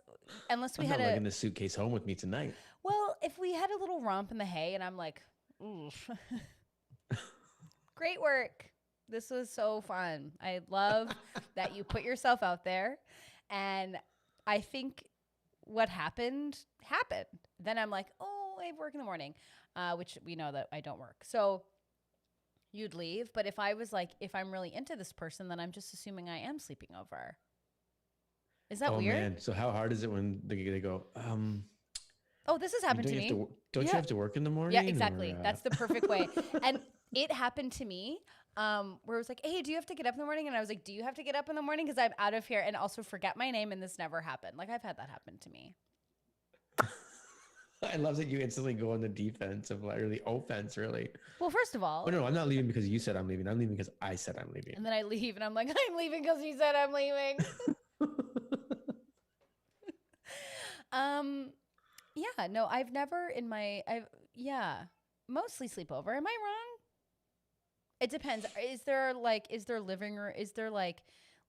we had like in the suitcase home with me tonight. Well, if we had a little romp in the hay and I'm like, oof. Great work. This was so fun. I love that you put yourself out there. And I think what happened. Then I'm like, oh, I have work in the morning, which we know that I don't work. So you'd leave. But if I was like, if I'm really into this person, then I'm just assuming I am sleeping over. Is that weird? Man. So how hard is it when they go, oh, this has happened to me. Don't you have to work in the morning? Yeah, exactly. Or, that's the perfect way. And it happened to me where it was like, hey, do you have to get up in the morning? And I was like, do you have to get up in the morning? Because I'm out of here and also forget my name. And this never happened. Like, I've had that happen to me. I love that you instantly go on the defense of literally offense, really. Well, first of all. Oh, no, I'm not leaving because you said I'm leaving. I'm leaving because I said I'm leaving. And then I leave and I'm like, I'm leaving because you said I'm leaving. Yeah, no, I've never mostly sleepover. Am I wrong? It depends. Is there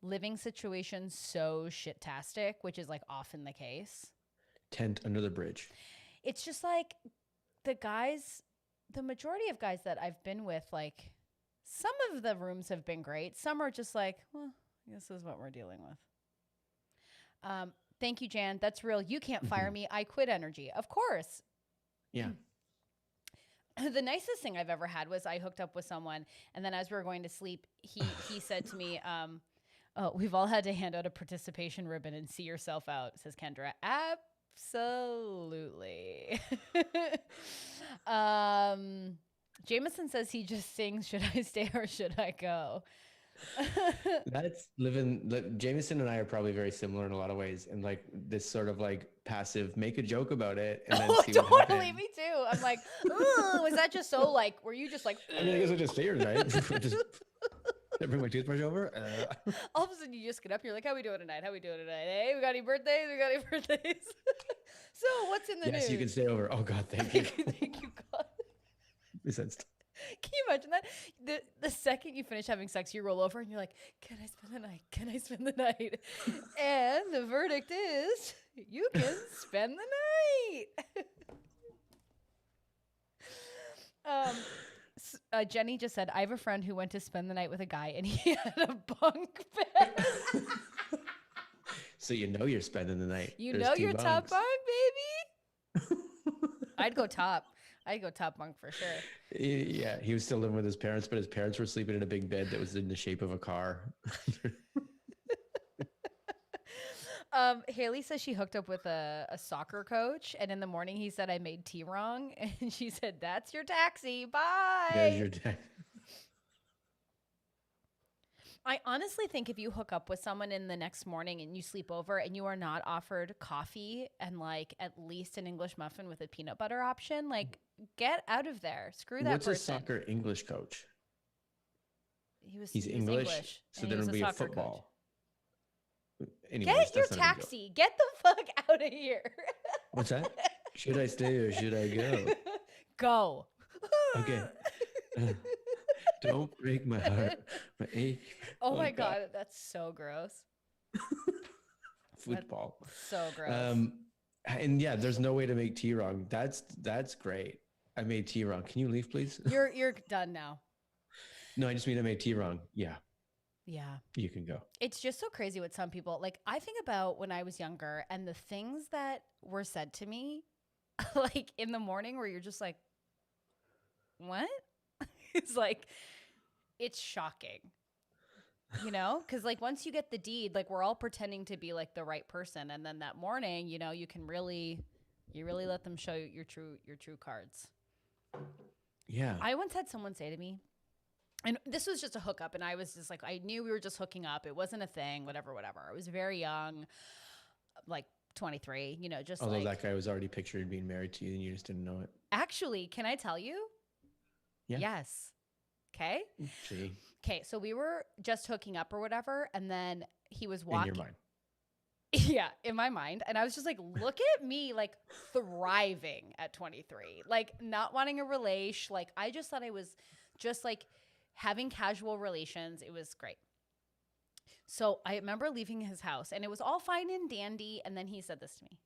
living situations so shit-tastic, which is like often the case? Tent under the bridge. It's just like the majority of guys that I've been with, like Some of the rooms have been great. Some are just like, well, this is what we're dealing with. Thank you, Jan. That's real. You can't fire me. I quit energy. Of course. Yeah. The nicest thing I've ever had was I hooked up with someone, and then as we were going to sleep, he said to me, oh, we've all had to hand out a participation ribbon and see yourself out, says Kendra. Absolutely. Jameson says he just sings, should I stay or should I go? That's living. Jameson and I are probably very similar in a lot of ways, and like this sort of like passive, make a joke about it, and then see what Totally, happens. me too. I'm like, was that just so like? Were you just like? I mean, I guess I'll just stay here tonight. Just I bring my toothbrush over. All of a sudden, you just get up. You're like, how we doing tonight? How we doing tonight? Hey, we got any birthdays? We got any birthdays? So what's in the news? Yes, you can stay over. Oh God, thank you. Thank you, God. Can you imagine that? The second you finish having sex, you roll over and you're like, can I spend the night? Can I spend the night? And the verdict is, you can spend the night. Jenny just said, I have a friend who went to spend the night with a guy and he had a bunk bed. So you know you're spending the night. You know you're top bunk, baby. I'd go top. I'd go top bunk for sure. Yeah, he was still living with his parents, but his parents were sleeping in a big bed that was in the shape of a car. Haley says she hooked up with a soccer coach, and in the morning he said, I made tea wrong. And she said, that's your taxi. Bye. There's your taxi. I honestly think if you hook up with someone in the next morning and you sleep over and you are not offered coffee and like at least an English muffin with a peanut butter option, like get out of there. Screw that What's person. a soccer English coach? He's English. So then it'll be a football. Anyways, get your taxi. Get the fuck out of here. What's that? Should I stay or should I go? Go. Okay. Don't break my heart. Oh my God, that's so gross. Football. That's so gross. And yeah, there's no way to make tea wrong. That's great. I made tea wrong. Can you leave, please? You're done now. No, I just mean I made tea wrong. Yeah. Yeah. You can go. It's just so crazy with some people. Like I think about when I was younger and the things that were said to me, like in the morning where you're just like, what? It's like, it's shocking, you know? Because like once you get the deed, like we're all pretending to be like the right person. And then that morning, you know, you really let them show your true cards. Yeah. I once had someone say to me, and this was just a hookup, and I was just like, I knew we were just hooking up. It wasn't a thing, whatever. I was very young, like 23, you know, just although like. That guy was already pictured being married to you and you just didn't know it. Actually, can I tell you? Yeah. Yes. Okay. Gee. Okay. So we were just hooking up or whatever, and then he was walking. In your mind. Yeah, in my mind. And I was just like, look at me, like thriving at 23, like not wanting a relation. Like I just thought I was just like having casual relations. It was great. So I remember leaving his house and it was all fine and dandy. And then he said this to me.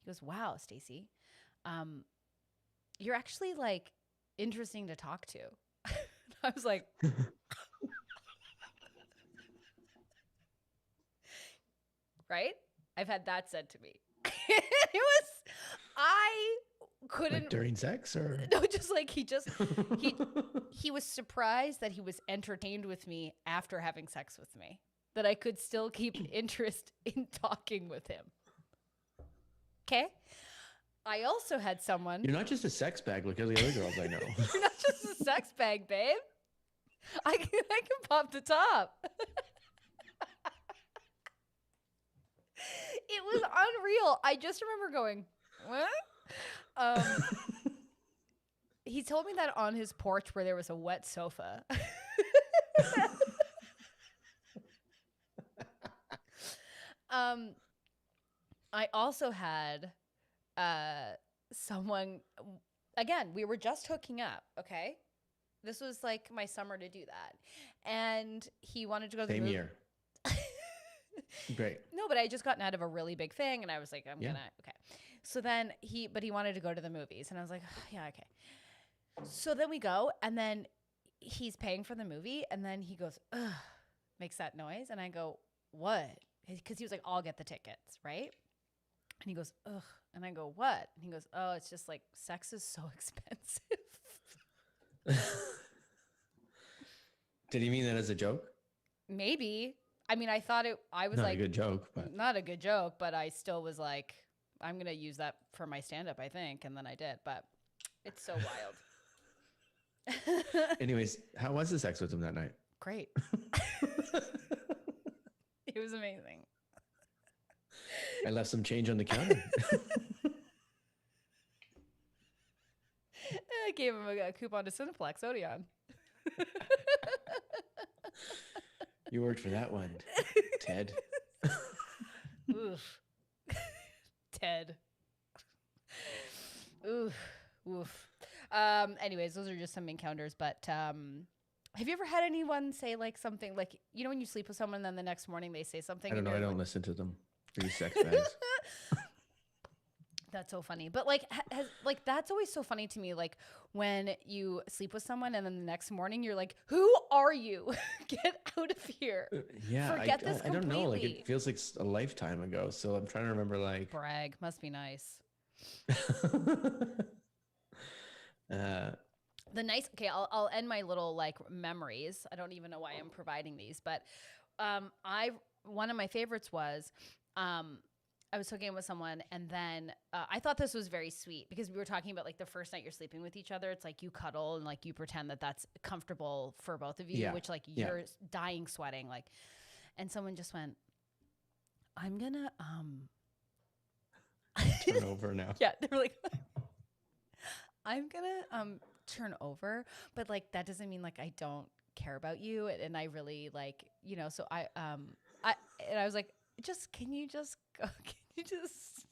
He goes, wow, Stacey, you're actually like interesting to talk to. I was like, right? I've had that said to me. I couldn't. Like during sex or? No, just like he was surprised that he was entertained with me after having sex with me, that I could still keep interest in talking with him. Okay. I also had someone. You're not just a sex bag like all the other girls I know. You're not just a sex bag, babe. I can pop the top. It was unreal. I just remember going, what? He told me that on his porch where there was a wet sofa. I also had someone, again, we were just hooking up, okay? This was like my summer to do that. And he wanted to go to the movie. Same year. Great. No, but I just gotten out of a really big thing and I was like, okay. So then he wanted to go to the movies and I was like, oh, yeah, okay. So then we go and then he's paying for the movie, and then he goes, ugh, makes that noise. And I go, what? Because he was like, I'll get the tickets, right? And he goes, ugh. And I go, what? And he goes, oh, it's just like sex is so expensive. Did he mean that as a joke? Maybe. I mean, I was Not like, a good joke, but not a good joke, but I still was like, I'm going to use that for my stand-up, I think. And then I did, but it's so wild. anyways, how was the sex with him that night? Great. It was amazing. I left some change on the counter. I gave him a coupon to Cineplex Odeon. You worked for that one, Ted. Oof. Ted. Oof. Oof. Anyways, those are just some encounters, but have you ever had anyone say like something like, you know, when you sleep with someone and then the next morning they say something? I don't know. I don't like, listen to them. These sex bags. That's so funny. But like, that's always so funny to me. Like when you sleep with someone and then the next morning you're like, who are you? Get out of here. Yeah. Forget this I don't know. Like completely. it feels like a lifetime ago. So I'm trying to remember like. Brag. Must be nice. The nice, okay, I'll end my little like memories. I don't even know why I'm providing these, but one of my favorites was I was talking with someone, and then I thought this was very sweet because we were talking about like the first night you're sleeping with each other. It's like you cuddle and like you pretend that that's comfortable for both of you, Yeah. which like Yeah. you're dying sweating, like, and someone just went, I'm gonna Turn over now. yeah, they were like, I'm gonna turn over, but like that doesn't mean like I don't care about you, and I really like, you know, so I was like, just can you just go, can you just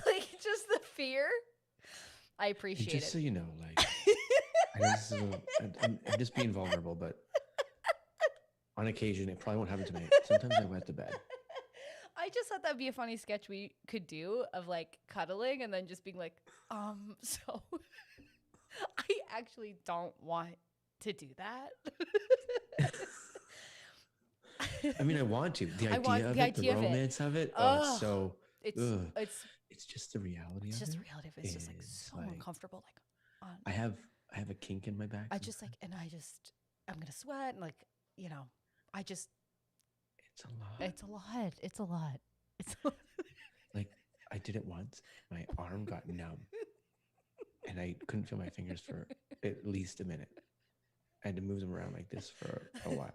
like just the fear. I And appreciate just it. so you know, like, I'm just being vulnerable, but on occasion, it probably won't happen tonight. Sometimes I wet the bed. I just thought that'd be a funny sketch we could do of like cuddling and then just being like, so I actually don't want to do that. I mean, I want to. The I want idea of the it, idea the of it. romance of it. Oh, Ugh. it's so. Ugh. It's just the reality it's of just it. the reality of it. It's just like is so uncomfortable. Like I have a kink in my back. I just like, and I'm gonna sweat and like, you know, It's a lot. it's a lot. It's a lot. It's a lot. Like I did it once. My arm got numb, and I couldn't feel my fingers for at least a minute. I had to move them around like this for a while.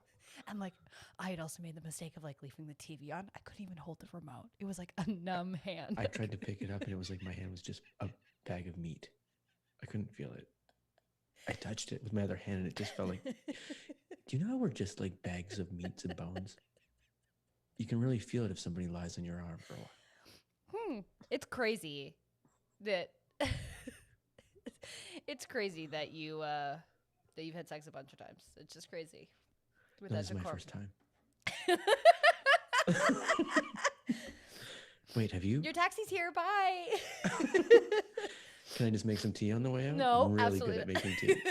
And like, I had also made the mistake of like leaving the TV on. I couldn't even hold the remote. It was like a numb hand. I tried to pick it up, and it was like my hand was just a bag of meat. I couldn't feel it. I touched it with my other hand, and it just felt like. Do you know how we're just like bags of meats and bones? You can really feel it if somebody lies on your arm for a while. It's crazy that it's crazy that you've had sex a bunch of times. It's just crazy. This is my first time. Wait, have you? Your taxi's here. Bye. Can I just make some tea on the way out? No, I'm really absolutely good at making tea.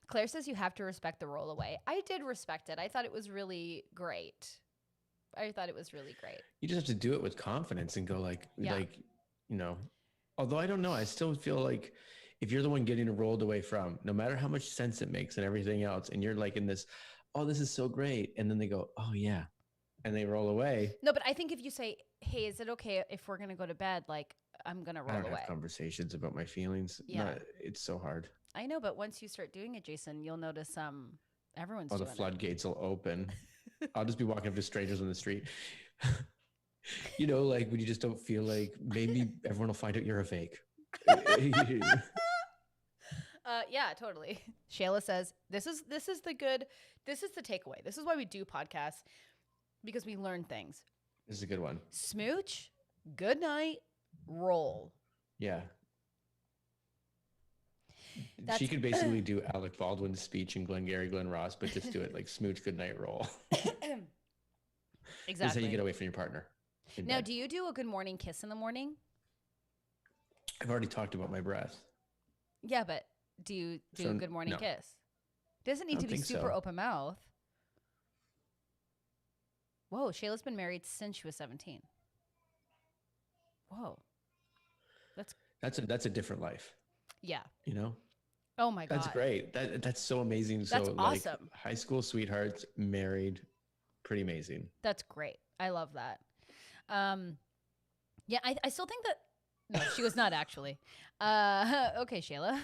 Claire says you have to respect the roll away. I did respect it. I thought it was really great. You just have to do it with confidence and go like, Yeah. you know, although I don't know, I still feel like if you're the one getting it rolled away from, no matter how much sense it makes and everything else, and you're like in this, oh, this is so great. And then they go, oh yeah. And they roll away. No, but I think if you say, hey, is it okay if we're going to go to bed? Like, I'm going to I roll don't away. have conversations about my feelings. Yeah. It's so hard. I know, but once you start doing it, Jason, you'll notice everyone's All the doing floodgates will open. I'll just be walking up to strangers on the street. You know, like when you just don't feel like maybe everyone will find out you're a fake. Yeah, totally. Shayla says, this is the takeaway. This is why we do podcasts, because we learn things. This is a good one. Smooch, good night, roll. Yeah. She could basically do Alec Baldwin's speech in Glengarry Glen Ross, but just do it like smooch, good night, roll. Exactly. That's how you get away from your partner. Now, do you do a good morning kiss in the morning? I've already talked about my breath. Yeah, but do you do So good morning no, kiss? Doesn't I need don't to be think super so. open mouth. Whoa, Shayla's been married since she was 17. Whoa. That's That's a different life, yeah. you know? Oh my That's God. great. That's so amazing. So That's like awesome. high school sweethearts, married, pretty amazing. That's great. I love that. Um, yeah, I still think that no, she was not actually. Okay, Shayla.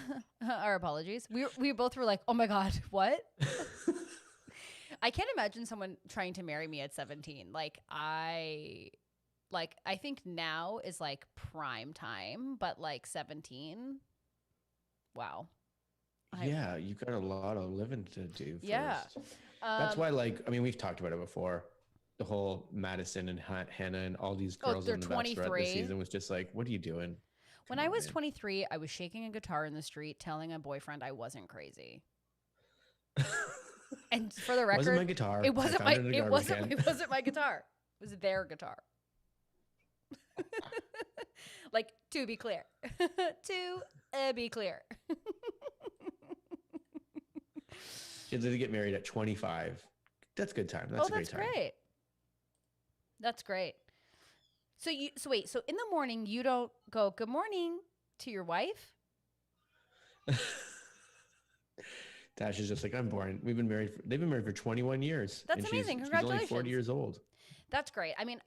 Our apologies. We both were like, "Oh my God, what?" I can't imagine someone trying to marry me at 17. I think now is like prime time, but like 17, wow. I Yeah, you've got a lot of living to do Yeah. first. That's Um why, like, I mean, we've talked about it before. The whole Madison and Hannah and all these oh, girls they're on The Bachelorette this 23. season was just like, what are you doing? When Come I on, was man. 23, I was shaking a guitar in the street telling a boyfriend I wasn't crazy. And for the Wasn't my record, guitar. I found it in a garbage can. it wasn't my guitar. It was their guitar. Like, to be clear. To be clear. Kids that get married at 25. That's a good time. Oh, That's a great that's time. great. That's great. So wait, so in the morning you don't go good morning to your wife? Tash is just like, I'm boring. They've been married for 21 years. That's And amazing. she's only 40 Congratulations. years old. That's great. I mean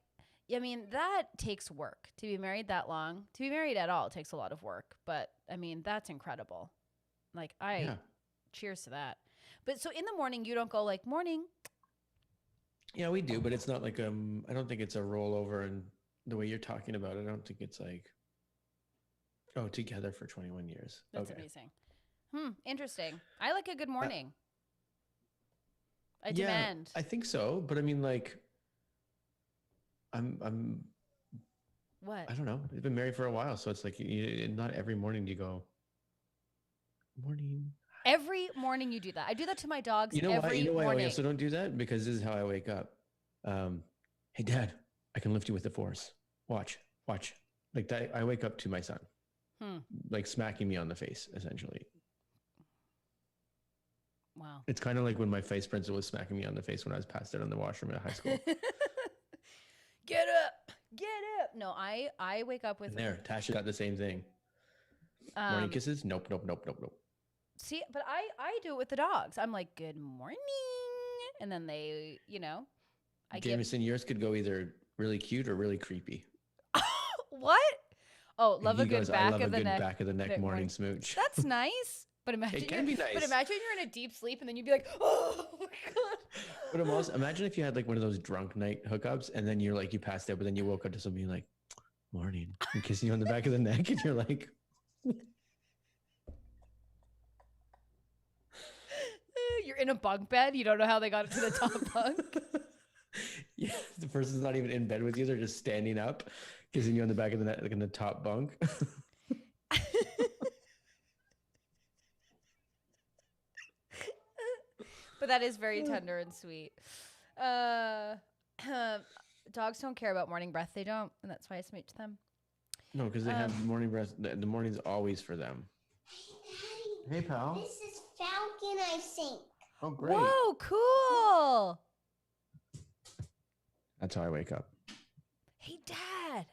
that takes work to be married that long. To be married at all takes a lot of work, but I mean that's incredible. Like Yeah. cheers to that. But so in the morning you don't go like morning. Yeah, we do, but it's not like I don't think it's a rollover and the way you're talking about it, I don't think it's like together for 21 years. That's Okay. amazing. Interesting. I like a good morning. I Yeah, demand. I think so, but I mean like I'm What? I don't know. They've been married for a while, so it's like not every morning do you go morning. Every morning you do that. I do that to my dogs You know why? You every know why I morning. also don't do that? Because this is how I wake up. Hey, Dad, I can lift you with the force. Watch. Like that. I wake up to my son, like smacking me on the face, essentially. Wow. It's kind of like when my face principal was smacking me on the face when I was passed out in the washroom at high school. Get up. Get up. No, I wake up with And there, Tasha got the same thing. Morning kisses? Nope. See, but I do it with the dogs. I'm like, "Good morning." And then they, Jameson, yours could go either really cute or really creepy. What? Oh, And love he a good goes, back I love a of the good neck. back of the neck morning smooch. That's nice. But imagine It can be nice. But imagine you're in a deep sleep and then you'd be like, "Oh my God." But almost imagine if you had like one of those drunk night hookups and then you're like, you passed out, but then you woke up to somebody like, morning, and kissing you on the back of the neck. And you're like, You're in a bunk bed. You don't know how they got to the top bunk. yeah, the person's not even in bed with you. They're just standing up, kissing you on the back of the neck, like in the top bunk. But that is very tender and sweet. Dogs don't care about morning breath. They don't, and that's why I smooch them. No, because they have morning breath. The morning's always for them. Hey, pal. This is Falcon, I think. Oh, great. Whoa, cool. That's how I wake up. Hey, Dad.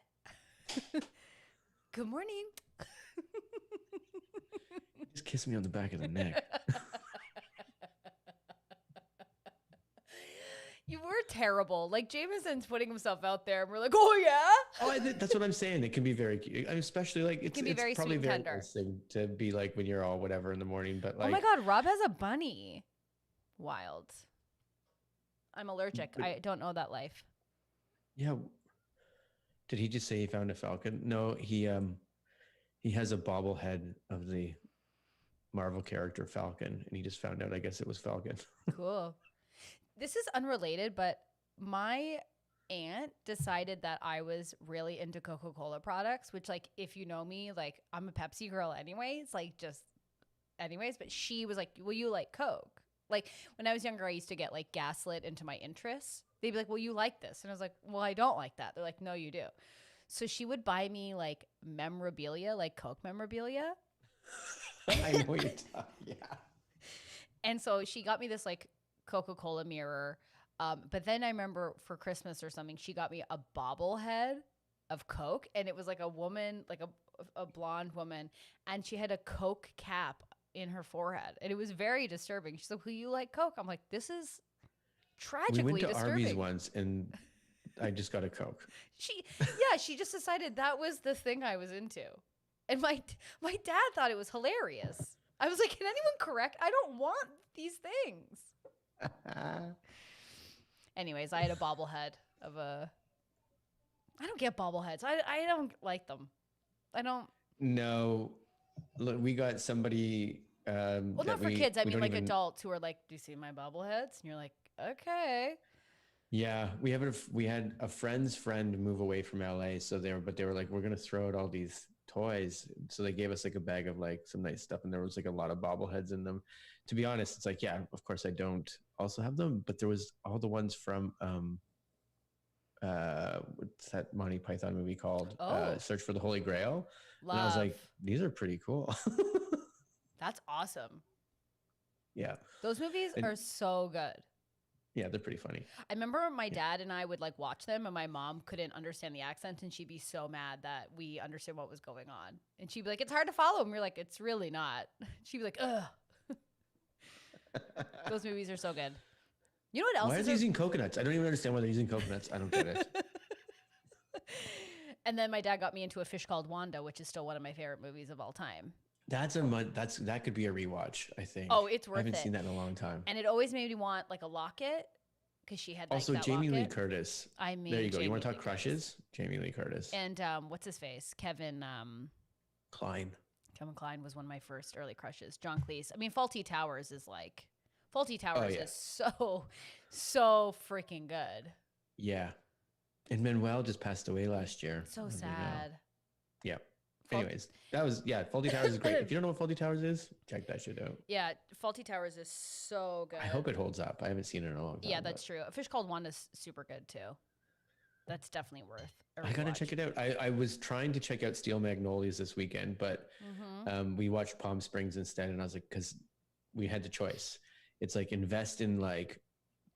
Good morning. Just kiss me on the back of the neck. You were terrible. Like, Jameson's putting himself out there, and we're like, "Oh yeah." Oh, that's what I'm saying. It can be very cute, especially like it's, can be it's very probably sweet very and tender. nice thing to be like when you're all whatever in the morning. But like, Oh my God, Rob has a bunny. Wild. I'm allergic. But- I don't know that life. yeah. Did he just say he found a falcon? No, he has a bobblehead of the Marvel character Falcon, and he just found out. I guess it was Falcon. Cool. This is unrelated, but my aunt decided that I was really into Coca-Cola products, which, like, if you know me, like, I'm a Pepsi girl anyways, like, just anyways. But she was like, "Will you like Coke?" Like, when I was younger, I used to get like gaslit into my interests. They'd be like, "Well, you like this." And I was like, "Well, I don't like that." They're like, "No, you do." So she would buy me like memorabilia, like Coke memorabilia. I know what you're talking. Yeah. And so she got me this like Coca-Cola mirror. But then I remember for Christmas or something, she got me a bobblehead of Coke, and it was like a woman, like a blonde woman, and she had a Coke cap in her forehead, and it was very disturbing. She's like, "Will you like Coke?" I'm like, "This is We went tragically to disturbing." Arby's once, and I just got a Coke. She just decided that was the thing I was into, and my dad thought it was hilarious. I was like, "Can anyone correct? I don't want these things." Anyways, I had a bobblehead of a. I don't get bobbleheads. I don't like them. I don't. No, look, we got somebody. Well, not for kids. I mean, like adults who are like, "Do you see my bobbleheads?" And you're like, "Okay." Yeah, we had a friend's friend move away from LA, so they were like, we're gonna throw out all these toys. So they gave us like a bag of like some nice stuff, and there was like a lot of bobbleheads in them. To be honest, it's like, yeah, of course I don't also have them, but there was all the ones from what's that Monty Python movie called? Search for the Holy Grail. Love. And I was like, these are pretty cool. That's awesome. Yeah. Those movies are so good. Yeah, they're pretty funny. I remember my dad and I would like watch them, and my mom couldn't understand the accent, and she'd be so mad that we understood what was going on. And she'd be like, "It's hard to follow." And we're like, "It's really not." She'd be like, "Ugh." Those movies are so good. You know what else? Why are they using coconuts? I don't even understand why they're using coconuts. I don't get it. And then my dad got me into A Fish Called Wanda, which is still one of my favorite movies of all time. That could be a rewatch, I think. Oh, it's worth it. I haven't seen that in a long time. And it always made me want like a locket, because she had like, also that Jamie locket. Lee Curtis. I mean, there you go. Jamie You want to Lee talk crushes? Jamie Lee Curtis. And what's his face? Kevin Klein. Kevin Klein was one of my first early crushes. John Cleese. I mean, Fawlty Towers is so freaking good. Yeah. And Manuel just passed away last year. So sad. Yeah. Anyways, Fawlty Towers is great. If you don't know what Fawlty Towers is, check that shit out. Yeah, Fawlty Towers is so good. I hope it holds up. I haven't seen it in a long time. Yeah, that's true. A Fish Called Wanda is super good too. That's definitely worth a rewatch. I gotta check it out. I was trying to check out Steel Magnolias this weekend, but we watched Palm Springs instead, and I was like, because we had the choice. It's like invest in like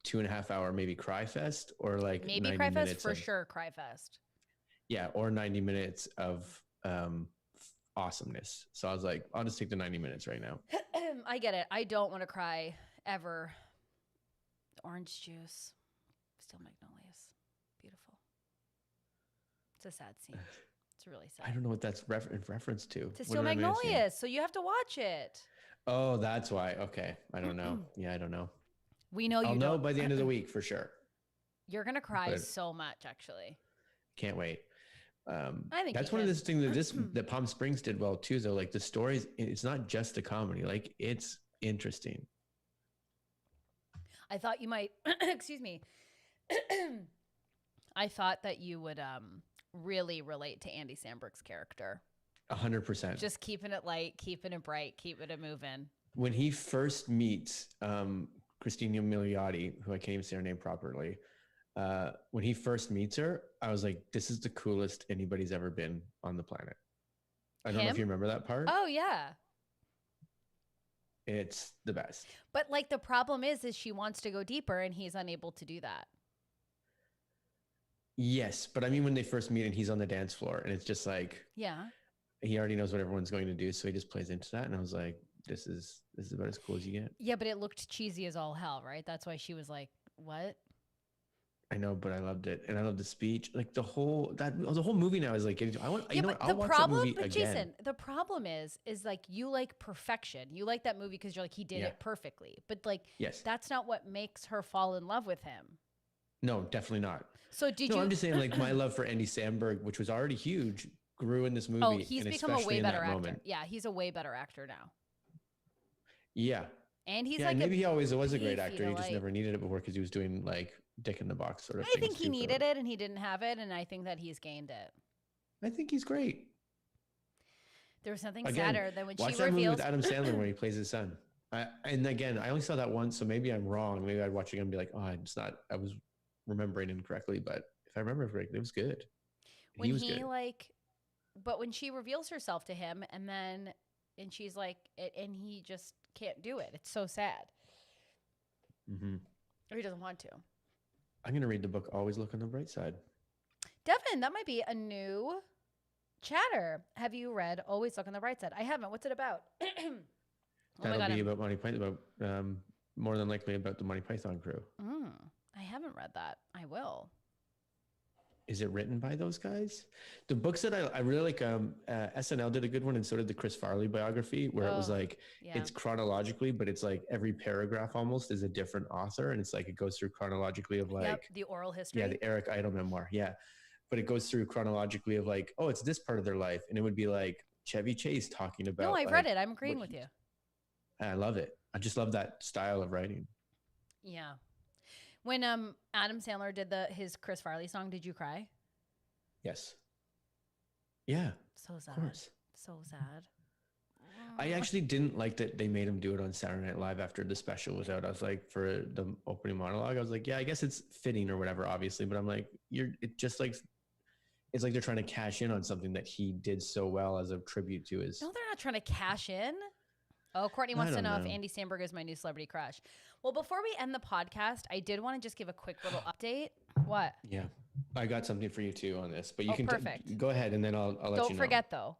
2.5 hour maybe Cry Fest, or like maybe 90 Cry Fest minutes for sure. Cry Fest. Yeah, or 90 minutes of awesomeness. So I was like, I'll just take the 90 minutes right now. I get it. I don't want to cry ever. Orange juice. Steel Magnolias. Beautiful. It's a sad scene. It's really sad. I don't know what that's in reference to. To Steel Magnolias. So you have to watch it. Oh, that's why. Okay. I don't know. Yeah, I don't know. We know I'll know by the end of the week for sure. You're going to cry so much, actually. Can't wait. I think that's one of the things that Palm Springs did well too, though. Like the stories, it's not just a comedy. Like it's interesting. I thought you might, excuse me. I thought that you would really relate to Andy Samberg's character. 100%. Just keeping it light, keeping it bright, keeping it moving. When he first meets Christina Milioti, who I can't even say her name properly, when he first meets her, I was like, this is the coolest anybody's ever been on the planet. I don't know if you remember that part. Oh, yeah. It's the best. But like the problem is she wants to go deeper, and he's unable to do that. Yes, but I mean when they first meet and he's on the dance floor, and it's just like, yeah, he already knows what everyone's going to do, so he just plays into that. And I was like, this is about as cool as you get. Yeah, but it looked cheesy as all hell, right? That's why she was like, what? I know, but I loved it, and I loved the speech. Like the whole movie now is like, I'll watch that movie again. Jason, the problem is like you like perfection. You like that movie because you're like, he did it perfectly. But like, that's not what makes her fall in love with him. No, definitely not. So I'm just saying, like, my love for Andy Samberg, which was already huge, grew in this movie. Oh, he's become a way better actor. Yeah, he's a way better actor now. Yeah. And he's maybe he always was a great actor. He just never needed it before because he was doing like Dick in the Box sort of thing. I think he needed it and he didn't have it, and I think that he's gained it. I think he's great. There was something sadder than when she reveals. Watch that movie with Adam Sandler where he plays his son. And again, I only saw that once, so maybe I'm wrong. Maybe I'd watch it again and be like, oh, I was remembering incorrectly, but if I remember correctly, it was good. When he was good. But when she reveals herself to him, and then And she's like, and he just can't do it. It's so sad. Mm-hmm. Or he doesn't want to. I'm going to read the book, Always Look on the Bright Side. Devin, that might be a new chatter. Have you read Always Look on the Bright Side? I haven't. What's it about? That'll be about Monty Python, about more than likely about the Monty Python crew. I haven't read that. I will. Is it written by those guys? The books that I really like, SNL did a good one, and so did the Chris Farley biography, where it was like, it's chronologically, but it's like every paragraph almost is a different author. And it's like, it goes through chronologically of like, the oral history. Yeah, the Eric Idle memoir. Yeah. But it goes through chronologically of like, oh, it's this part of their life. And it would be like Chevy Chase talking about. No, I've read it. I'm agreeing with you. I love it. I just love that style of writing. Yeah. When Adam Sandler did his Chris Farley song, did you cry? Yes. Yeah. So sad. Of course. So sad. I actually didn't like that they made him do it on Saturday Night Live after the special was out. I was like, for the opening monologue, I was like, yeah, I guess it's fitting or whatever, obviously. But I'm like, it's like they're trying to cash in on something that he did so well as a tribute to his. No, they're not trying to cash in. Oh, Courtney wants to know if Andy Samberg is my new celebrity crush. Well, before we end the podcast, I did want to just give a quick little update. What? Yeah. I got something for you too on this, but you can perfect. Go ahead and then I'll let you know. Don't forget though.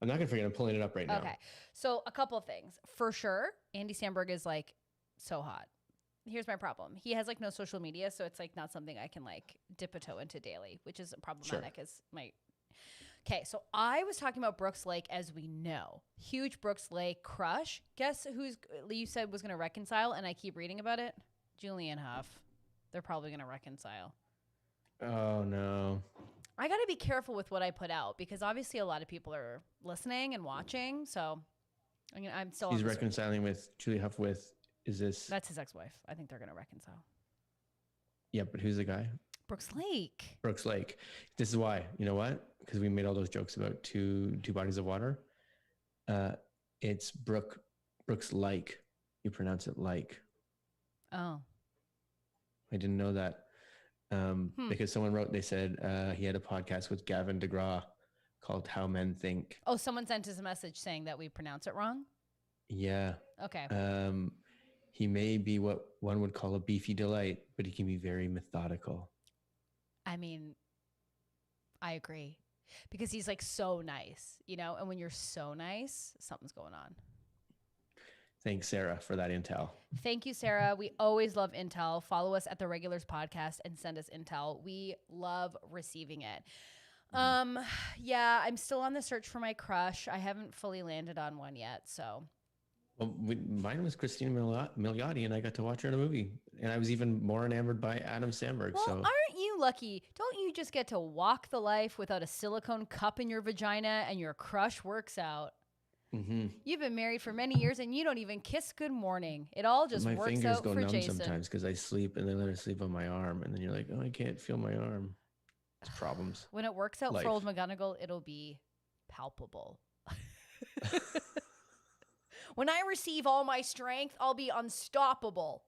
I'm not going to forget. I'm pulling it up right now. Okay. So a couple of things. For sure, Andy Samberg is like so hot. Here's my problem. He has like no social media, so it's like not something I can like dip a toe into daily, which is problematic as my. Okay, so I was talking about Brooks Lake, as we know. Huge Brooks Lake crush. Guess who's you said was going to reconcile, and I keep reading about it? Julianne Hough. They're probably going to reconcile. Oh, no. I got to be careful with what I put out because obviously a lot of people are listening and watching. So I'm still. He's reconciling with Julie Hough with, is this? That's his ex-wife. I think they're going to reconcile. Yeah, but who's the guy? Brooks Lake. Brooks Lake. This is why. You know what? Because we made all those jokes about two bodies of water. It's Brooks Lake. You pronounce it like. Oh. I didn't know that. Because someone wrote, they said he had a podcast with Gavin DeGraw called How Men Think. Oh, someone sent us a message saying that we pronounce it wrong? Yeah. Okay. He may be what one would call a beefy delight, but he can be very methodical. I mean, I agree. Because he's like so nice, you know? And when you're so nice, something's going on. Thanks, Sarah, for that intel. Thank you, Sarah. We always love intel. Follow us at the Regulars Podcast and send us intel. We love receiving it. Yeah, I'm still on the search for my crush. I haven't fully landed on one yet, so. Well, mine was Christina Milioti, and I got to watch her in a movie. And I was even more enamored by Adam Sandberg. Well, so aren't you lucky? Don't you just get to walk the life without a silicone cup in your vagina and your crush works out? Mm-hmm. You've been married for many years and you don't even kiss good morning. It all just my works fingers out go for numb Jason. sometimes because I sleep and then let her sleep on my arm. And then you're like, oh, I can't feel my arm. It's problems. When it works out Life. for old McGonagall, it'll be palpable. When I receive all my strength, I'll be unstoppable.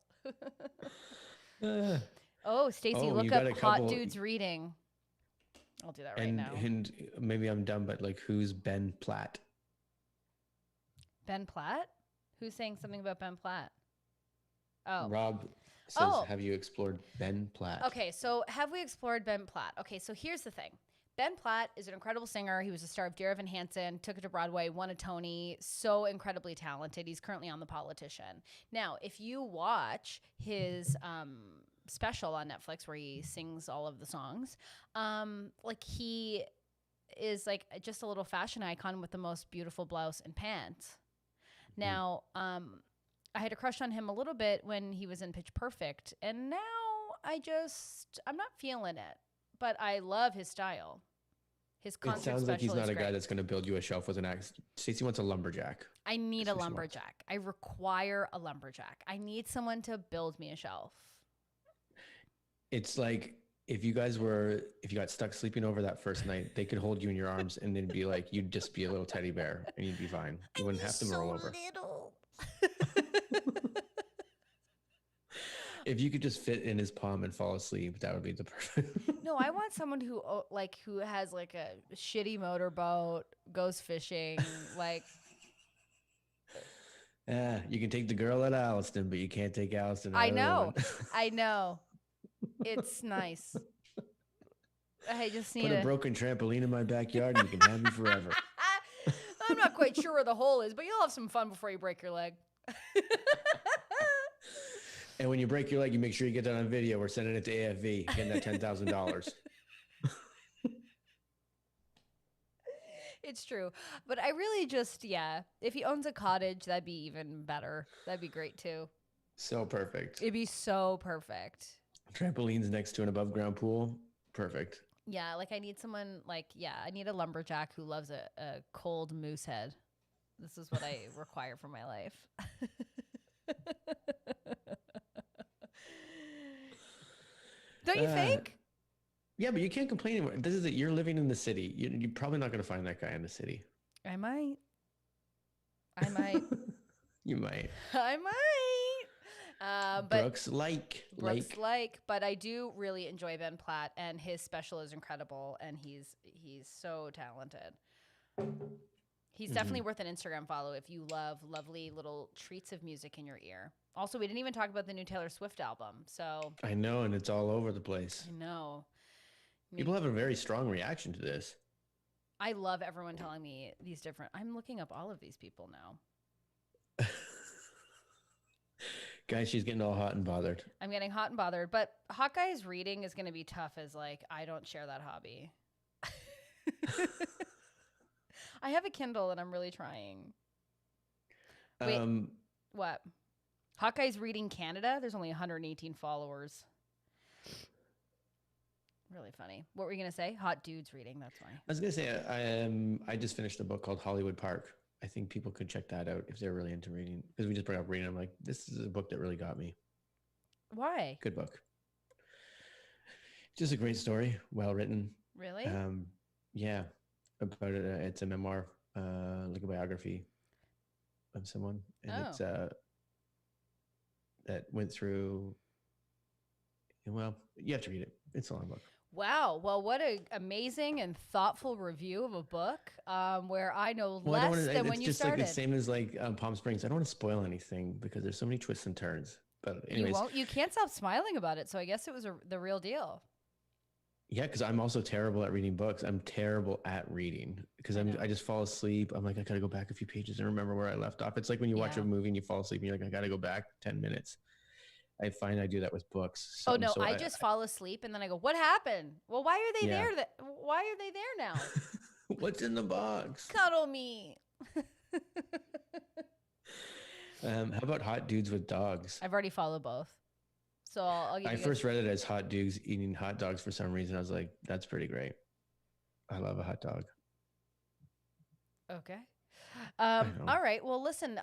Oh, Stacey, look up hot dudes reading. I'll do that right now. And maybe I'm dumb, but like, who's Ben Platt? Ben Platt? Who's saying something about Ben Platt? Oh. Rob says, have you explored Ben Platt? Okay, so have we explored Ben Platt? Okay, so here's the thing. Ben Platt is an incredible singer. He was a star of Dear Evan Hansen, took it to Broadway, won a Tony. So incredibly talented. He's currently on The Politician. Now, if you watch his special on Netflix where he sings all of the songs, like he is like just a little fashion icon with the most beautiful blouse and pants. Now, I had a crush on him a little bit when he was in Pitch Perfect, and now I'm not feeling it. But I love his style. His concert special. It sounds like he's not a guy that's going to build you a shelf with an axe. Stacey wants a lumberjack. I need a lumberjack. I require a lumberjack. I need someone to build me a shelf. It's like if you got stuck sleeping over that first night, they could hold you in your arms and then be like, you'd just be a little teddy bear and you'd be fine. You wouldn't have to roll over. Little. If you could just fit in his palm and fall asleep, that would be the perfect. No, I want someone who has like a shitty motorboat, goes fishing, like You can take the girl at Alliston, but you can't take Alliston. I know. I know. It's nice. I just need Put a broken trampoline in my backyard and you can have me forever. I'm not quite sure where the hole is, but you'll have some fun before you break your leg. And when you break your leg, you make sure you get that on video. We're sending it to AFV, getting that $10,000. It's true. But I really just, if he owns a cottage, that'd be even better. That'd be great too. So perfect. It'd be so perfect. Trampolines next to an above ground pool. Perfect. Yeah, like I need someone I need a lumberjack who loves a cold moose head. This is what I require for my life. Don't you think? Yeah, but you can't complain anymore. This is it. You're living in the city. You're probably not going to find that guy in the city. I might. You might. I might. But Brooks like. But I do really enjoy Ben Platt, and his special is incredible, and he's so talented. He's definitely worth an Instagram follow if you love lovely little treats of music in your ear. Also, we didn't even talk about the new Taylor Swift album. So I know, and it's all over the place. I know. People have a very strong reaction to this. I love everyone telling me these different. I'm looking up all of these people now. Guys, she's getting all hot and bothered. I'm getting hot and bothered, but Hawkeye's reading is going to be tough as I don't share that hobby. I have a Kindle and I'm really trying. Wait, what? Hawkeye's Reading Canada? There's only 118 followers. Really funny. What were you going to say? Hot dudes reading, that's why. I was going to say, I just finished a book called Hollywood Park. I think people could check that out if they're really into reading. Because we just brought up reading. I'm like, this is a book that really got me. Why? Good book. Just a great story. Well written. Really? Yeah. About it. It's a memoir, like a biography of someone. And it's that went through, well, you have to read it. It's a long book. Wow. Well, what an amazing and thoughtful review of a book where I know less than when you started. It's just like the same as Palm Springs. I don't want to spoil anything because there's so many twists and turns. But anyways. You can't stop smiling about it. So I guess it was the real deal. Yeah, because I'm also terrible at reading books. I'm terrible at reading because I just fall asleep. I'm like, I got to go back a few pages and remember where I left off. It's like when you watch a movie and you fall asleep and you're like, I got to go back 10 minutes. I find I do that with books. Oh, no, I just fall asleep and then I go, what happened? Well, why are they there? Why are they there now? What's in the box? Cuddle me. How about hot dudes with dogs? I've already followed both. So I'll give I first read it as hot dudes eating hot dogs for some reason. I was like, that's pretty great. I love a hot dog. Okay. All right. Well, listen,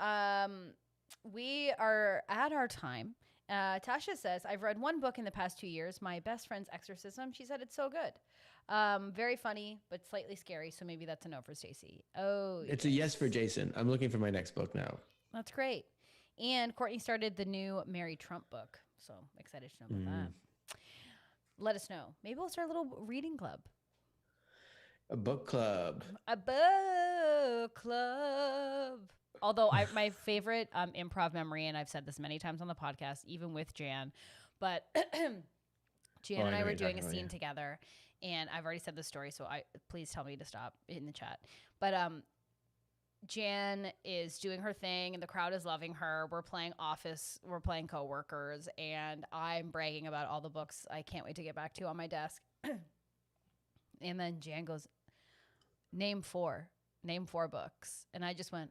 we are at our time. Tasha says, I've read one book in the past 2 years, My Best Friend's Exorcism. She said it's so good. Very funny, but slightly scary. So maybe that's a no for Stacey. Oh, it's a yes for Jason. I'm looking for my next book now. That's great. And Courtney started the new Mary Trump book. So excited to know about that. Let us know. Maybe we'll start a little reading club. A book club. A book club. Although my favorite improv memory, and I've said this many times on the podcast, even with Jan, but Jan and I were doing a scene together, and I've already said the story, so please tell me to stop in the chat. But Jan is doing her thing, and the crowd is loving her. We're playing Office, we're playing Coworkers, and I'm bragging about all the books I can't wait to get back to on my desk. And then Jan goes, name four books. And I just went,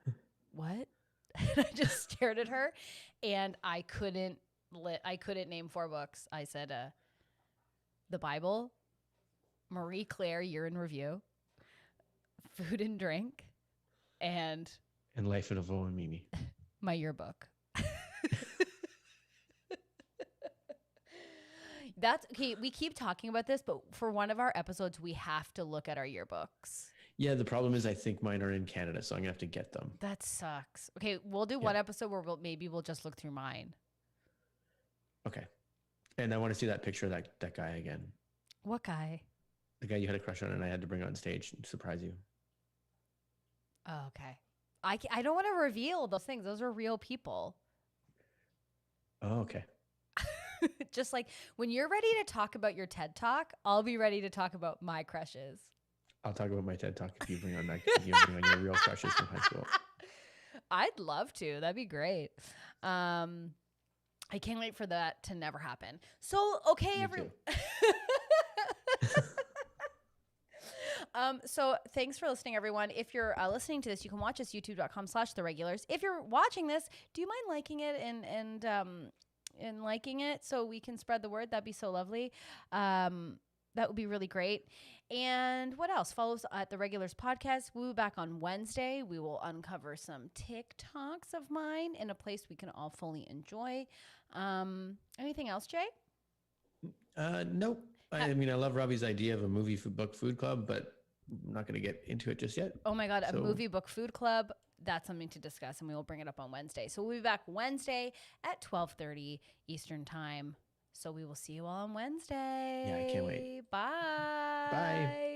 what? And I just stared at her, and I couldn't name 4 books. I said, the Bible, Marie Claire Year in Review, Food and Drink, and Life in a Voe and Mimi. My yearbook. That's okay. We keep talking about this, but for one of our episodes, we have to look at our yearbooks. Yeah, the problem is I think mine are in Canada, so I'm gonna have to get them. That sucks. Okay, we'll do one episode where we'll just look through mine. Okay. And I want to see that picture of that guy again. What guy? The guy you had a crush on and I had to bring on stage and surprise you. Oh, okay. I don't want to reveal those things. Those are real people. Oh, okay. Just like when you're ready to talk about your TED Talk, I'll be ready to talk about my crushes. I'll talk about my TED Talk if you bring on your real crushes from high school. I'd love to. That'd be great. I can't wait for that to never happen. So, okay, everyone. So thanks for listening, everyone. If you're listening to this, you can watch us youtube.com/theregulars. If you're watching this, do you mind liking it and liking it so we can spread the word? That'd be so lovely. That would be really great. And what else? Follow us at The Regulars Podcast. We'll be back on Wednesday. We will uncover some TikToks of mine in a place we can all fully enjoy. Anything else, Jay? Nope. I mean, I love Robbie's idea of a movie book food club, but I'm not going to get into it just yet. Oh my God, a movie book food club. That's something to discuss, and we will bring it up on Wednesday. So we'll be back Wednesday at 12:30 Eastern Time. So we will see you all on Wednesday. Yeah, I can't wait. Bye. Bye.